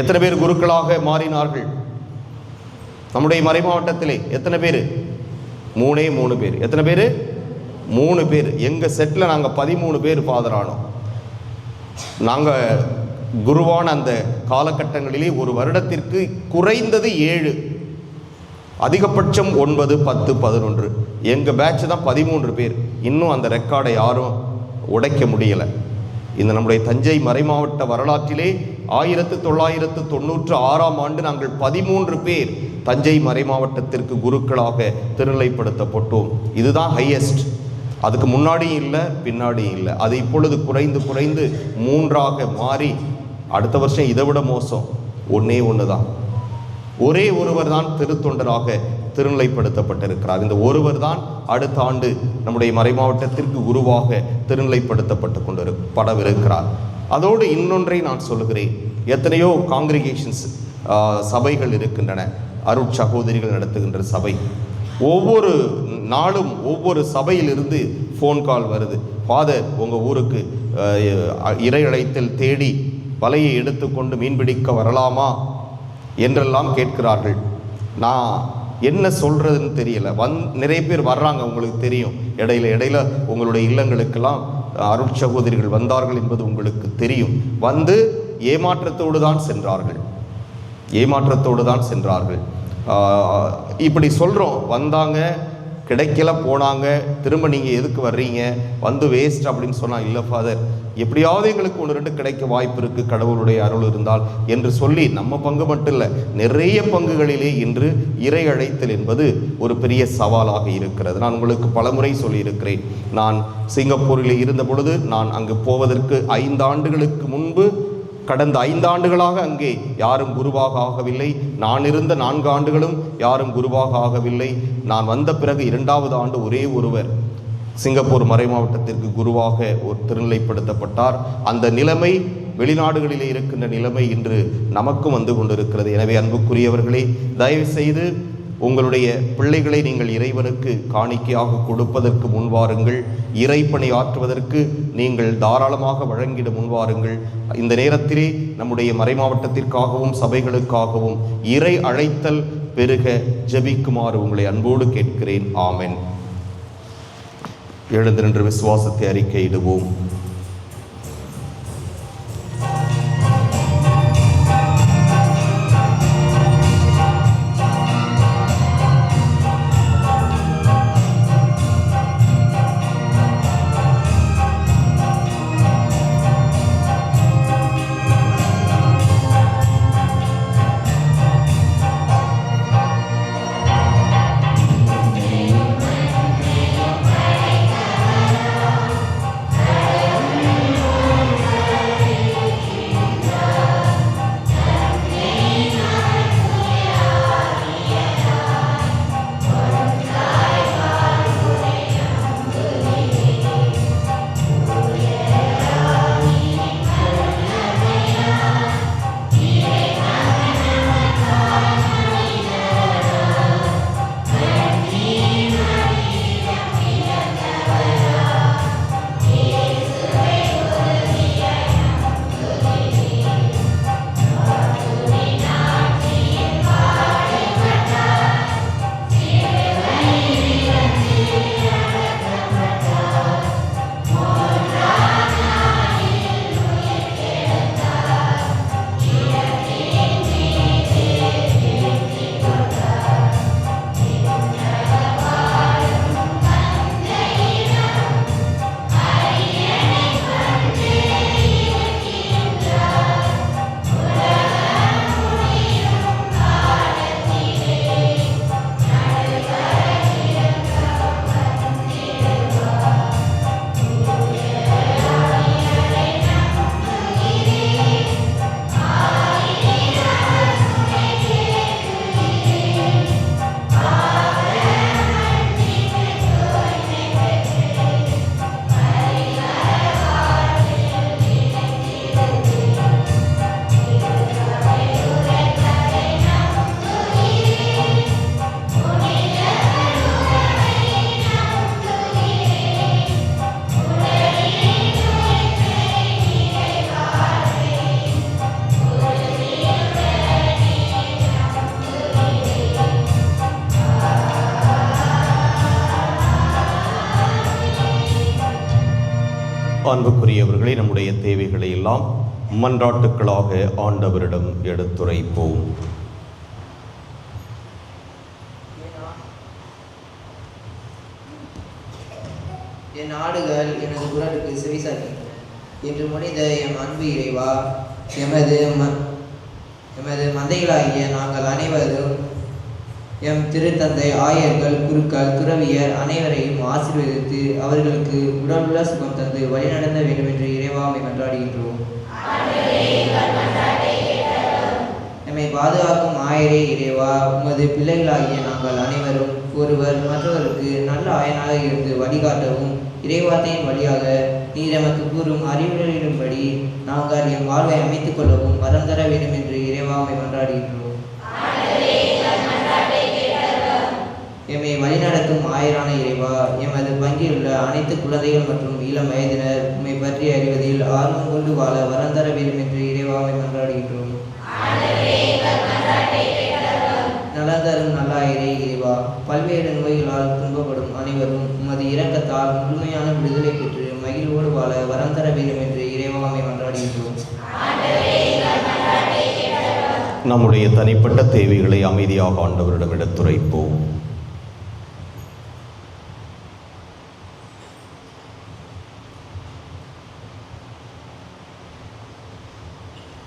எத்தனை பேர் குருக்களாக மாறினார்கள் நம்முடைய மறை மாவட்டத்திலே? எத்தனை பேர்? 3 பேர். எத்தனை பேர்? 3 பேர். எங்கள் செட்டில் நாங்கள் 13 பேர் ஃபாதர் ஆனோம். நாங்கள் குருவான அந்த காலகட்டங்களிலே ஒரு வருடத்திற்கு குறைந்தது 7, அதிகபட்சம் 9, 10, 11. எங்கள் பேட்ச் தான் 13 பேர். இன்னும் அந்த ரெக்கார்டை யாரும் உடைக்க முடியலை. இந்த நம்முடைய தஞ்சை மறைமாவட்ட வரலாற்றிலே 1996ஆம் ஆண்டு நாங்கள் 13 பேர் தஞ்சை மறைமாவட்டத்திற்கு குருக்களாக திருநிலைப்படுத்தப்பட்டோம். இதுதான் ஹையஸ்ட். அதுக்கு முன்னாடியும் இல்லை, பின்னாடியும் இல்லை. அது இப்பொழுது குறைந்து குறைந்து 3ஆக மாறி அடுத்த வருஷம் இதை விட மோசம். ஒன்று தான். ஒரே ஒருவர் தான் திருத்தொண்டராக திருநிலைப்படுத்தப்பட்டிருக்கிறார். இந்த ஒருவர் தான் அடுத்த ஆண்டு நம்முடைய மறைமாவட்டத்திற்கு குருவாக திருநிலைப்படுத்தப்பட்டு படவிருக்கிறார். அதோடு இன்னொன்றை நான் சொல்லுகிறேன். எத்தனையோ காங்கிரிகேஷன்ஸ், சபைகள் இருக்கின்றன. அருட்சகோதரிகள் நடத்துகின்ற சபை. ஒவ்வொரு நாளும் ஒவ்வொரு சபையிலிருந்து ஃபோன் கால் வருது. ஃபாதர், உங்கள் ஊருக்கு இறை அழைத்தல் தேடி வலையை எடுத்துக்கொண்டு மீன்பிடிக்க வரலாமா என்றெல்லாம் கேட்கிறார்கள். நான் என்ன சொல்கிறதுன்னு தெரியல. நிறைய பேர் வர்றாங்க, உங்களுக்கு தெரியும். இடையில உங்களுடைய இல்லங்களுக்கெல்லாம் அருட்சகோதரிகள் வந்தார்கள் என்பது உங்களுக்கு தெரியும். வந்து ஏமாற்றத்தோடு தான் சென்றார்கள். இப்படி சொல்கிறோம். வந்தாங்க, கிடைக்கல, போனாங்க. திரும்ப நீங்கள் எதுக்கு வர்றீங்க, வந்து வேஸ்ட் அப்படின்னு சொன்னால், இல்லை ஃபாதர், எப்படியாவது எங்களுக்கு 1-2 கிடைக்க வாய்ப்பு இருக்குது, கடவுளுடைய அருள் இருந்தால் என்று சொல்லி, நம்ம பங்கு மட்டும் இல்லை, நிறைய பங்குகளிலே இன்று இறை அழைத்தல் என்பது ஒரு பெரிய சவாலாக இருக்கிறது. நான் உங்களுக்கு பலமுறை சொல்லியிருக்கிறேன். நான் சிங்கப்பூரில் இருந்த பொழுது, நான் அங்கு போவதற்கு 5 ஆண்டுகளுக்கு முன்பு, கடந்த 5 ஆண்டுகளாக அங்கே யாரும் குருவாக ஆகவில்லை. நான் இருந்த 4 ஆண்டுகளும் யாரும் குருவாக ஆகவில்லை. நான் வந்த பிறகு 2வது ஆண்டு ஒரே ஒருவர் சிங்கப்பூர் மறை மாவட்டத்திற்கு குருவாக ஒரு திருநிலைப்படுத்தப்பட்டார். அந்த நிலைமை, வெளிநாடுகளிலே இருக்கின்ற நிலைமை இன்று நமக்கும் வந்து கொண்டிருக்கிறது. எனவே அன்புக்குரியவர்களே, தயவு செய்து உங்களுடைய பிள்ளைகளை நீங்கள் இறைவனுக்கு காணிக்கையாக கொடுப்பதற்கு முன்வாருங்கள். இறைப்பணி ஆற்றுவதற்கு நீங்கள் தாராளமாக வழங்கிட முன்வாருங்கள். இந்த நேரத்திலே நம்முடைய மறைமாவட்டத்திற்காகவும் சபைகளுக்காகவும் இறை அழைத்தல் பெருக ஜெபிக்குமாறு உங்களை அன்போடு கேட்கிறேன். ஆமென். எழுந்து நின்று விசுவாசத்தை அறிக்கையிடுவோம். Amen. அன்புக்குரியவர்களே, நம்முடைய தேவைகளை எல்லாம் மன்றாட்டுக்களாக ஆண்டவரிடம் எடுத்துரைப்போம். என் ஆடுகள் எனது குரலுக்கு செவிசாக்கி என்று முனைந்த எம் அன்பு இறைவா, எமது மந்தைகளாகிய நாங்கள் அனைவரும் எம் திருத்தந்தை, ஆயர்கள், குருக்கள், துறவியர் அனைவரையும் ஆசீர்வதித்து அவர்களுக்கு உடலுள்ள சுகம் தந்து வழிநடத்த வேண்டும் என்று இறைவாமை மன்றாடுகின்றோம். எம்மை பாதுகாக்கும் ஆயரே இறைவா, உமது பிள்ளைகளாகிய நாங்கள் அனைவரும் ஒருவர் மற்றவருக்கு நல்ல ஆயனாக இருந்து வழிகாட்டவும், இறைவார்த்தையின் வழியாக நீர் எமக்கு கூறும் அறிவுரையின்படி நாங்கள் எம் வாழ்வை அமைத்துக் கொள்ளவும் வரம் தர வேண்டும் என்று இறைவாமை மன்றாடுகின்றோம். எம்மை வழிநடத்தும் ஆயரான இறைவா, எமது பங்கில் உள்ள அனைத்து குழந்தைகள் மற்றும் இளம் வயதினர் உம்மை பற்றி அறிவதில் ஆர்வம் கொண்டு வாழ வரம் தர வேண்டும் என்று இறைவாமை மன்றாடுகின்றோம். நலந்தரும் நல்லாயிரே இறைவா, பல்வேறு நோய்களால் துன்பப்படும் அனைவரும் உமது இரக்கத்தால் முழுமையான விடுதலை பெற்று மகிழ்வோடு வாழ வரம் தர வேண்டும் என்று இறைவாமை மன்றாடுகின்றோம். நம்முடைய தனிப்பட்ட தேவைகளை அமைதியாக ஆண்டவரிடம் எடுத்துரைப்போம்.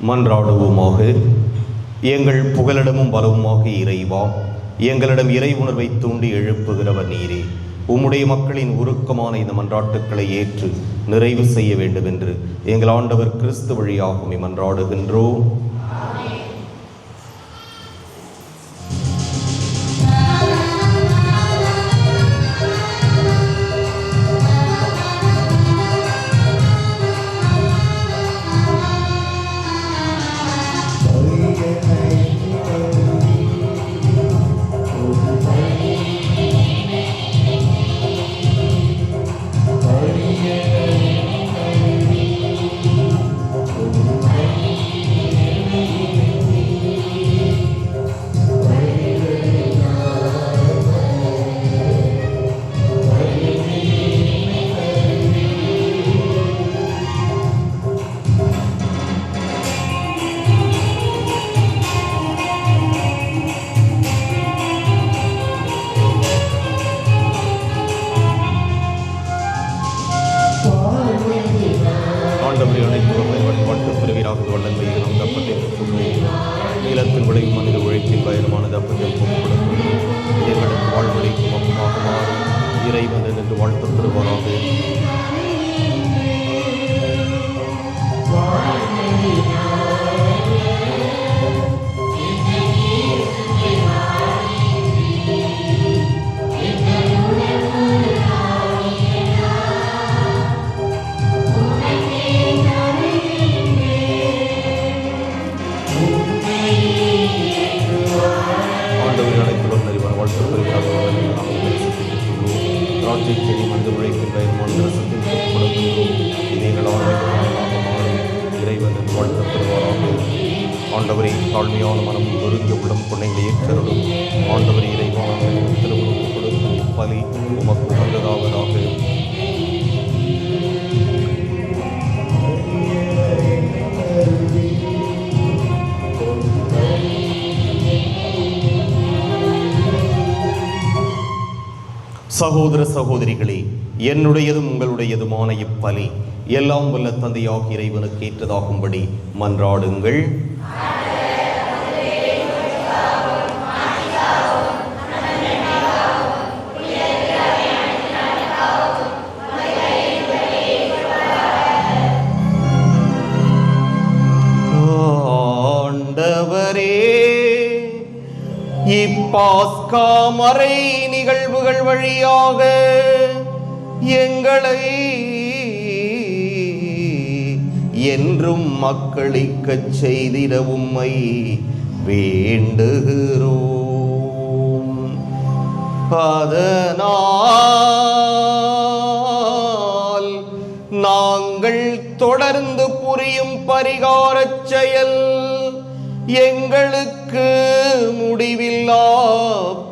மன்றாடுவோமாக. எங்கள் புகலிடமும் பலவுமாக இறைவா, எங்களிடம் இறை உணர்வை தூண்டி எழுப்புகிறவர் நீரே. உம்முடைய மக்களின் உருக்கமான இந்த மன்றாட்டுக்களை ஏற்று நிறைவு செய்ய வேண்டும் என்று எங்கள் ஆண்டவர் கிறிஸ்து வழியாக உம்மை மன்றாடுகின்றோம். நீளத்தின் விளைவு மனித உழைப்பின் பயணமானது அப்பத்தில் எங்களுக்கு வாழ்வழிக்கும் அப்பமாக மாறும் இறைவன் என்று வாழ்த்து பெறுவாராக. செடி மனித உழைப்பின் பயணமான ரசத்தின் கொடுக்கின்றோம். நீங்கள் ஆன்மீகமாக மாறும் இறைவன் என்று வாழ்த்து பெறுவாராக. ஆண்டவரை தாழ்மையான மனம் ஒருங்க உடம் கொண்டைகளை ஏற்றருடும். ஆண்டவரை இறைவான திருமணம் கொடுக்கும் இப்பலி உமக்கு உகந்ததாவதாக. சகோதர சகோதரிகளே, என்னுடையதும் உங்களுடையதுமான இப்பலி எல்லாம் வல்ல தந்தையாக இறைவனுக்கு ஏற்றதாகும்படி மன்றாடுங்கள். ஆண்டவரே, இப்பாஸ்கா மறை நிகழ்வுகள் வழியாக எங்களை என்றும் மக்களிக்கச் செய்திட உம்மை வேண்டுகிறோம். அதனால் நாங்கள் தொடர்ந்து புரியும் பரிகாரச் செயல் எங்களுக்கு முடிவில்லா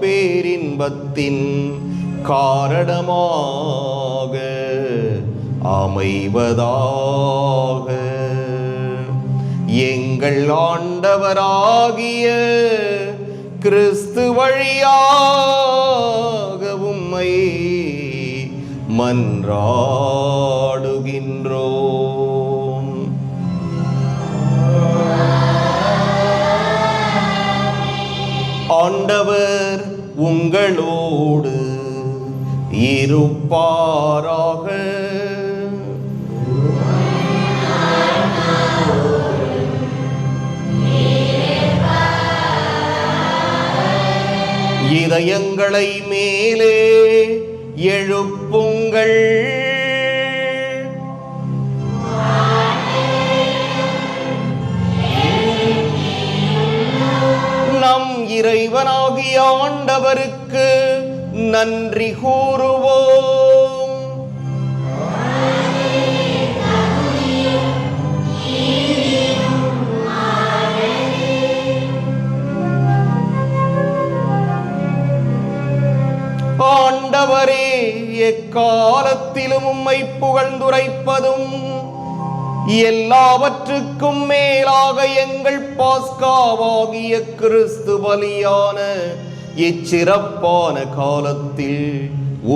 பேரின்பத்தின் காரணமாக அமைவதாக. எங்கள் ஆண்டவராகிய கிறிஸ்து வழியாக உம்மை மன்றாடுகின்றோம். ஆண்டவர் உங்களோடு இருப்பாராக. இதயங்களை மேலே எழுப்புங்கள். நம் இறைவனாகிய ஆண்டவருக்கு நன்றி கூறுவோம். ஆண்டவரே, எக்காலத்திலும் உம்மை புகழ்ந்துரைப்பதும் எல்லாவற்றுக்கும் மேலாக எங்கள் பாஸ்காவாகிய கிறிஸ்து பலியான இச்சிறப்பான காலத்தில்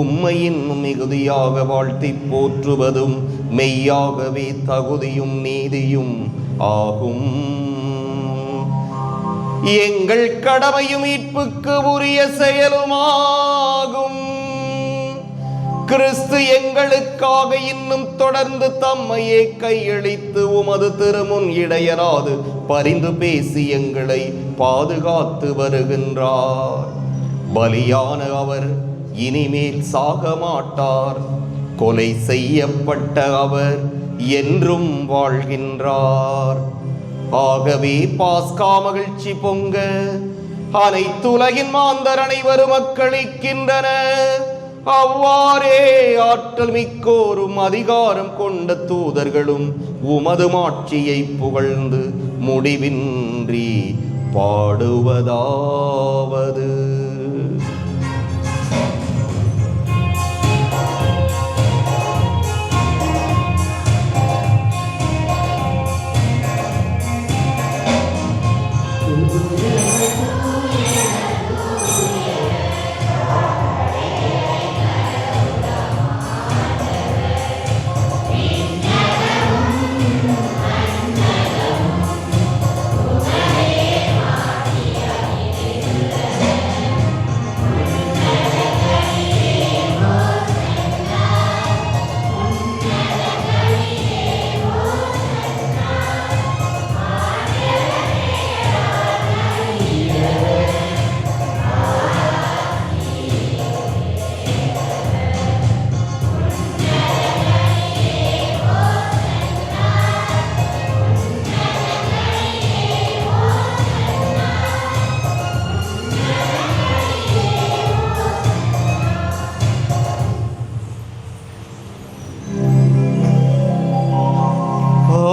உம்மை இன்னும் மிகுதியாக வாழ்த்தி போற்றுவதும் மெய்யாகவே தகுதியும் நீதியும் ஆகும். எங்கள் கடமையும் மீட்புக்கு உரிய செயலுமாகும். கிறிஸ்து எங்களுக்காக இன்னும் தொடர்ந்து தம்மையே கையளித்து உமது திருமுன் இடையராது பரிந்து பேசி எங்களை பாதுகாத்து வருகின்றார். பலியான அவர் இனிமேல் சாக மாட்டார். கொலை செய்யப்பட்ட அவர் என்றும் வாழ்கின்றார். ஆகவே பாஸ்கா மகிழ்ச்சி பொங்க அனைத்துலகின் மாந்தர் அனைவரும் மக்களிக்கின்றன. அவ்வாறே ஆற்றல் மிக்கோரும் அதிகாரம் கொண்ட தூதர்களும் உமது மாட்சியை புகழ்ந்து முடிவின்றி பாடுவதாவது: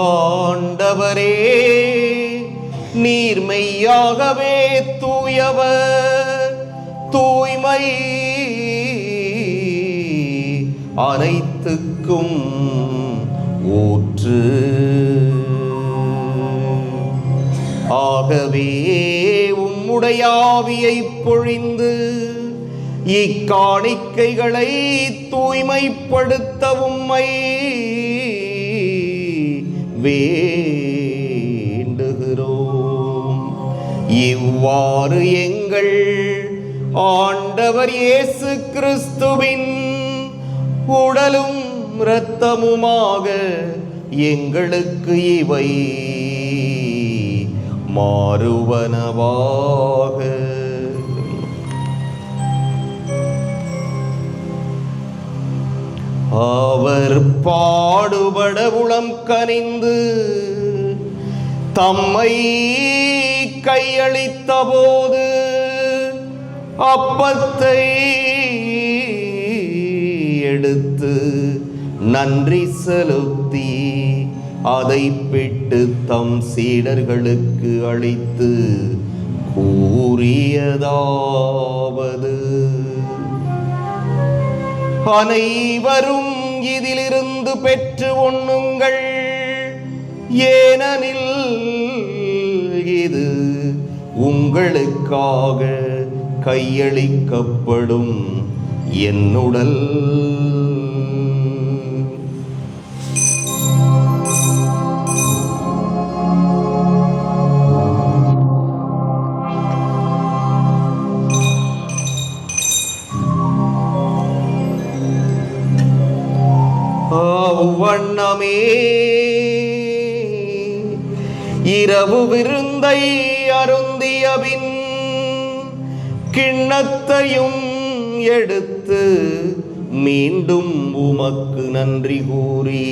ஆண்டவரே, நீர்மையாகவே தூயவர், தூய்மை அனைத்துக்கும் ஊற்று. ஆகவே உம்முடைய ஆவியை பொழிந்து இக்காணிக்கைகளை தூய்மைப்படுத்த உம்மை வேண்டுகிறோம். இவ்வாறு எங்கள் ஆண்டவர் இயேசு கிறிஸ்துவின் உடலும் இரத்தமுமாக எங்களுக்கு இவை மாறுவனவாக. அவர் பாடுபட உளம் கனிந்து தம்மை கையளித்த போது அப்பத்தை எடுத்து நன்றி செலுத்தி அதை பிட்டு தம் சீடர்களுக்கு அளித்து கூறியதாவது: அனைவரும் இதிலிருந்து பெற்று உண்ணுங்கள், ஏனெனில் இது உங்களுக்காக கையளிக்கப்படும் என் உடல். வண்ணமே இரவு விருந்தை அருந்தியபின் கிண்ணத்தையும் எடுத்து மீண்டும் உமக்கு நன்றி கூறி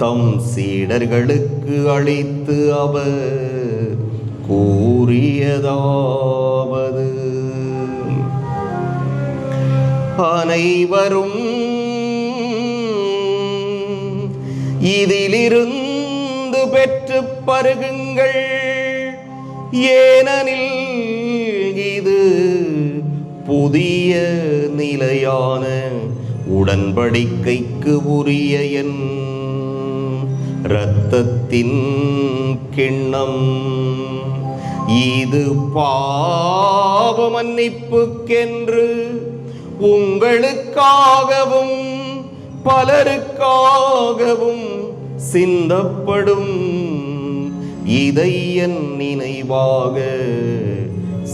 தம் சீடர்களுக்கு அளித்து அவர் கூறியதாவது: அனைவரும் இதிலிருந்து பெற்று பருகுங்கள், ஏனெனில் இது புதிய நிலையான உடன்படிக்கைக்கு உரிய என் இரத்தத்தின் கிண்ணம். இது பாவ மன்னிப்புக்கென்று உங்களுக்காகவும் பலருக்காகவும் சிந்தப்படும். இதை என் நினைவாக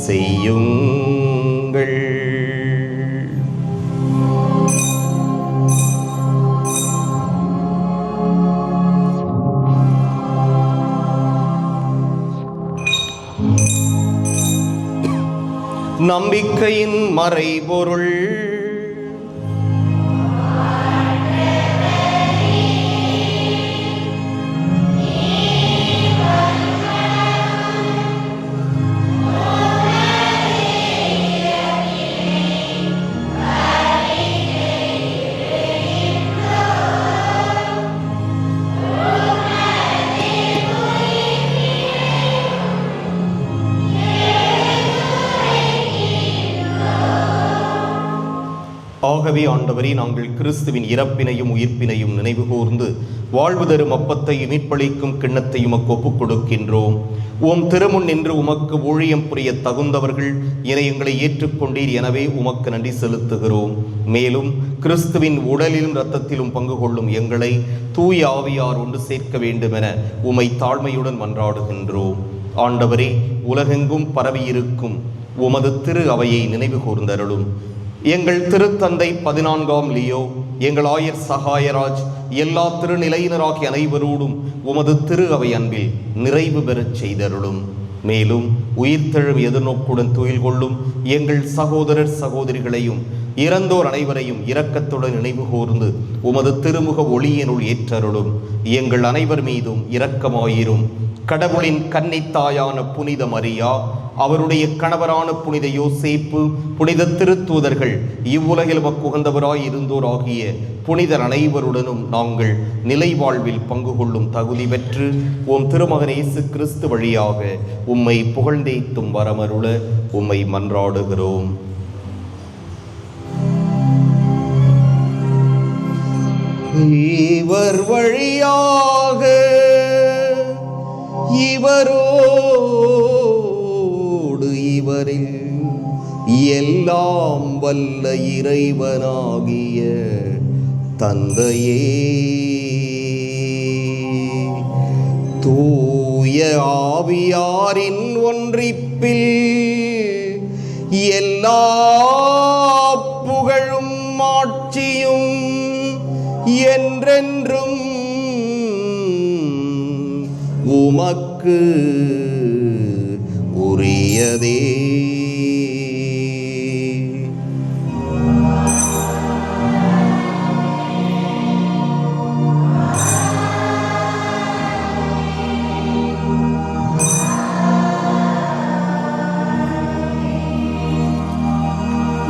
செய்யுங்கள். நம்பிக்கையின் மறைபொருள். ஆகவே ஆண்டவரே, நாங்கள் கிறிஸ்துவின் இறப்பினையும் உயிர்ப்பினையும் நினைவு கூர்ந்து வாழ்வு தரும் அப்பத்தையும் மீட்பளிக்கும் கிண்ணத்தையும் ஒப்புக் கொடுக்கின்றோம். உம் திருமுன் நின்று உமக்கு ஊழியம் புரிய தகுந்தவர்கள் என எங்களை ஏற்றுக்கொண்டீர். எனவே உமக்கு நன்றி செலுத்துகிறோம். மேலும் கிறிஸ்துவின் உடலிலும் இரத்தத்திலும் பங்கு கொள்ளும் எங்களை தூய ஆவியார் ஒன்று சேர்க்க வேண்டுமென உமை தாழ்மையுடன் மன்றாடுகின்றோம். ஆண்டவரே, உலகெங்கும் பரவியிருக்கும் உமது திரு அவையை நினைவு கூர்ந்தருளும். எங்கள் திருத்தந்தை 14ஆம் லியோ, எங்கள் ஆயர் சகாயராஜ், எல்லா திருநிலையினராகிய அனைவரோடும் உமது திரு அவை அன்பில் நிறைவு பெறச் செய்தருளும். மேலும் உயிர்த்தெழும் எதிர்நோக்குடன் துயில் கொள்ளும் எங்கள் சகோதரர் சகோதரிகளையும் இறந்தோர் அனைவரையும் இரக்கத்துடன் நினைவு கூர்ந்து உமது திருமுக ஒளியினுள் ஏற்றருளும். எங்கள் அனைவர் மீதும் இரக்கமாயிரும். கடவுளின் கன்னித்தாயான புனித மரியா, அவருடைய கணவரான புனித யோசேப்பு, புனித திருத்தூதர்கள், இவ்வுலகில் உகந்தவராய் இருந்தோர் ஆகிய புனிதர் அனைவருடனும் நாங்கள் நிலை வாழ்வில் பங்கு கொள்ளும் தகுதி பெற்று உம் திருமகன் இயேசு கிறிஸ்து வழியாக உம்மை புகழ்ந்தேத்தும் வரமருள உம்மை மன்றாடுகிறோம். இவர் வழியாக இவரோடு இவரில் எல்லாம் வல்ல இறைவனாகிய தந்தையே, தூய ஆவியாரின் ஒன்றிப்பில் எல்லா புகழும் ஆட்சியும் என்றென்றும் உமக்கு உரியதே.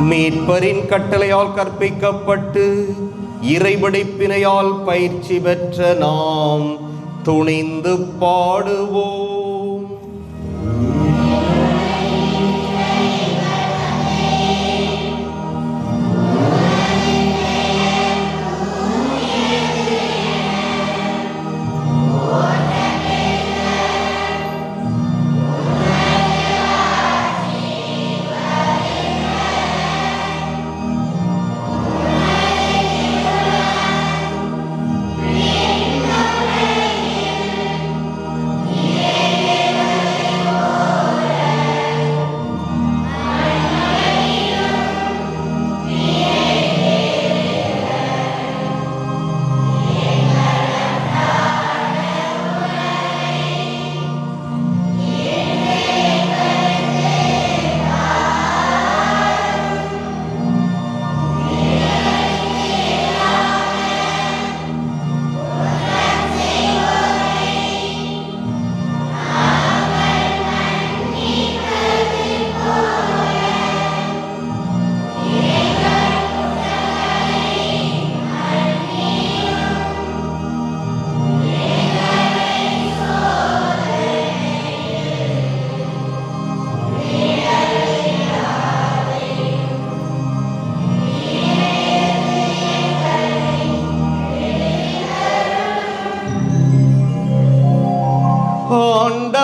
மீட்பரின் கட்டளையால் கற்பிக்கப்பட்டு இறைபடைப்பினையால் பயிற்சி பெற்ற நாம் துணிந்து பாடுவோம்.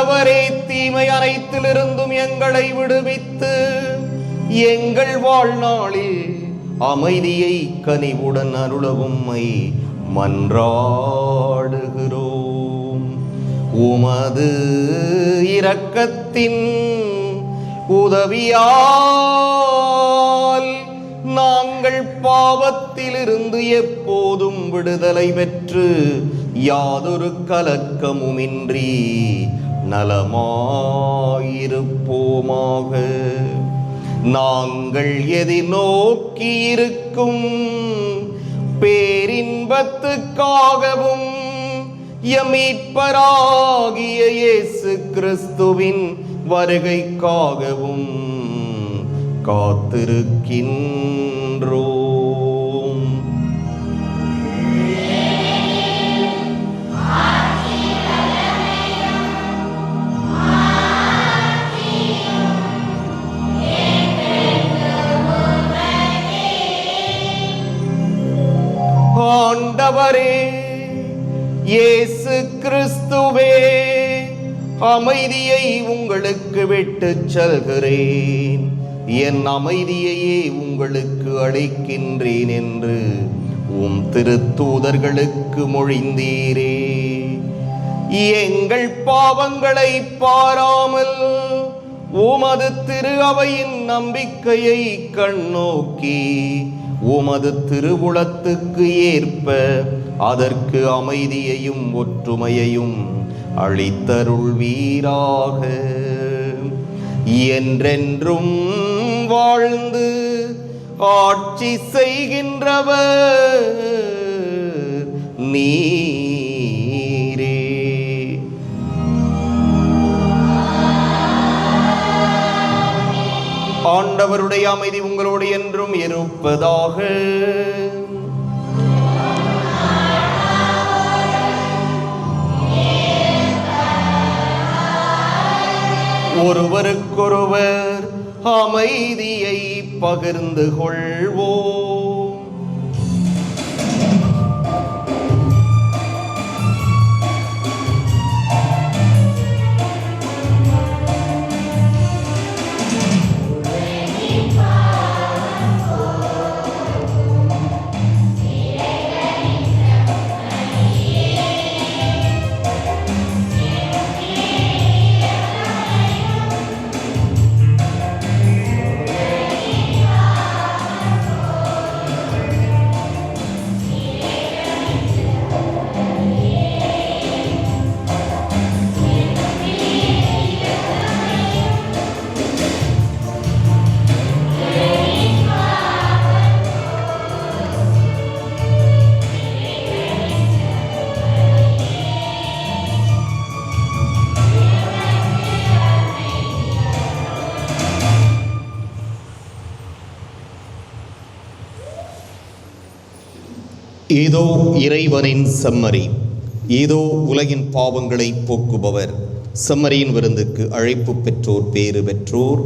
ஆண்டவரே, தீமை அனைத்திலிருந்தும் எங்களை விடுவித்து எங்கள் வாழ்நாளில் அமைதியை கனிவுடன் அருளவும்மை மன்றாடுகிறோம். உமது இரக்கத்தின் உதவியால் நாங்கள் பாவத்திலிருந்து எப்போதும் விடுதலை பெற்று யாதொரு கலக்கமுமின்றி நலமாயிருப்போமாக. நாங்கள் எதிர்நோக்கி இருக்கும் பேரின்பத்துக்காகவும் எம் மீட்பராகிய இயேசு கிறிஸ்துவின் வருகைக்காகவும் காத்திருக்கின்றோம். ஆண்டவரே இயேசு கிறிஸ்துவே, அமைதியை உங்களுக்கு விட்டுச் செல்கிறேன், என் அமைதியையே உங்களுக்கு அளிக்கின்றேன் என்று உம் திருத்தூதர்களுக்கு மொழிந்தீரே. எங்கள் பாவங்களை பாராமல் உமது திரு அவையின் நம்பிக்கையை கண்ணோக்கி உமது திருவுளத்துக்கு ஏற்ப அதற்கு அமைதியையும் ஒற்றுமையையும் அளித்தருள்வீராக. என்றென்றும் வாழ்ந்து ஆட்சி செய்கின்றவர் நீரே. ஆண்டவருடைய அமைதி உங்களோடு என்றும் இருப்பதாக. ஒருவருக்கொருவர் அமைதியை பகிர்ந்து கொள்வோம். இதோ இறைவனின் செம்மறி, இதோ உலகின் பாவங்களை போக்குபவர். செம்மறியின் விருந்துக்கு அழைப்பு பெற்றோர் பேறு பெற்றோர்.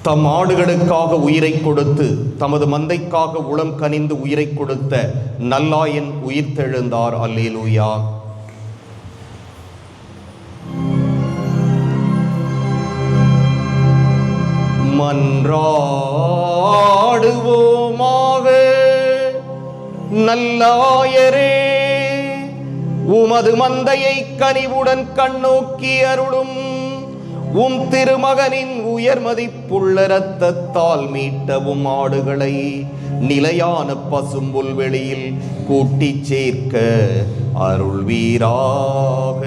தம் ஆடுகளுக்காக உயிரை கொடுத்து தமது மந்தைக்காக உளம் கனிந்து உயிரை கொடுத்த நல்லாயன் உயிர்த்தெழுந்தார். அல்லேலூயா. மன்றாடுவோமாக. நல்லாயரே, உமது மந்தையை கனிவுடன் கண்ணோக்கி அருளும். உம் திருமகனின் உயர் மதிப்புள்ள இரத்தத்தால் மீட்டவும் ஆடுகளை நிலையான பசும்புல்வெளியில் கூட்டிச் சேர்க்க அருள்வீராக.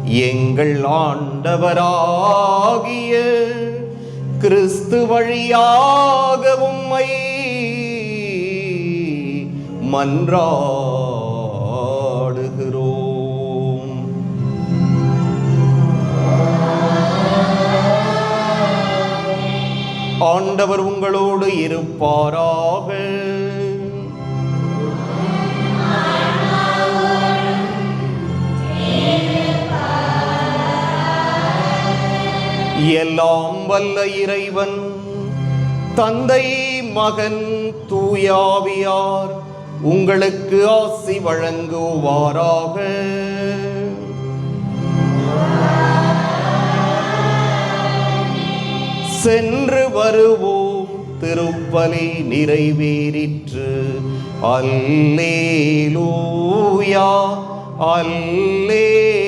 எங்கள் ஆண்டவராகிய கிறிஸ்து வழியாக உம்மை மன்றாடுகிறோம். ஆண்டவர் உங்களோடு இருப்பாராக. எல்லாம் வல்ல இறைவன் தந்தை, மகன், தூயாவியார் உங்களுக்கு ஆசி வழங்குவாராக. சென்று வருவோம். திருப்பலி நிறைவேறிற்று. அல்லேலூயா, அல்லேலூயா.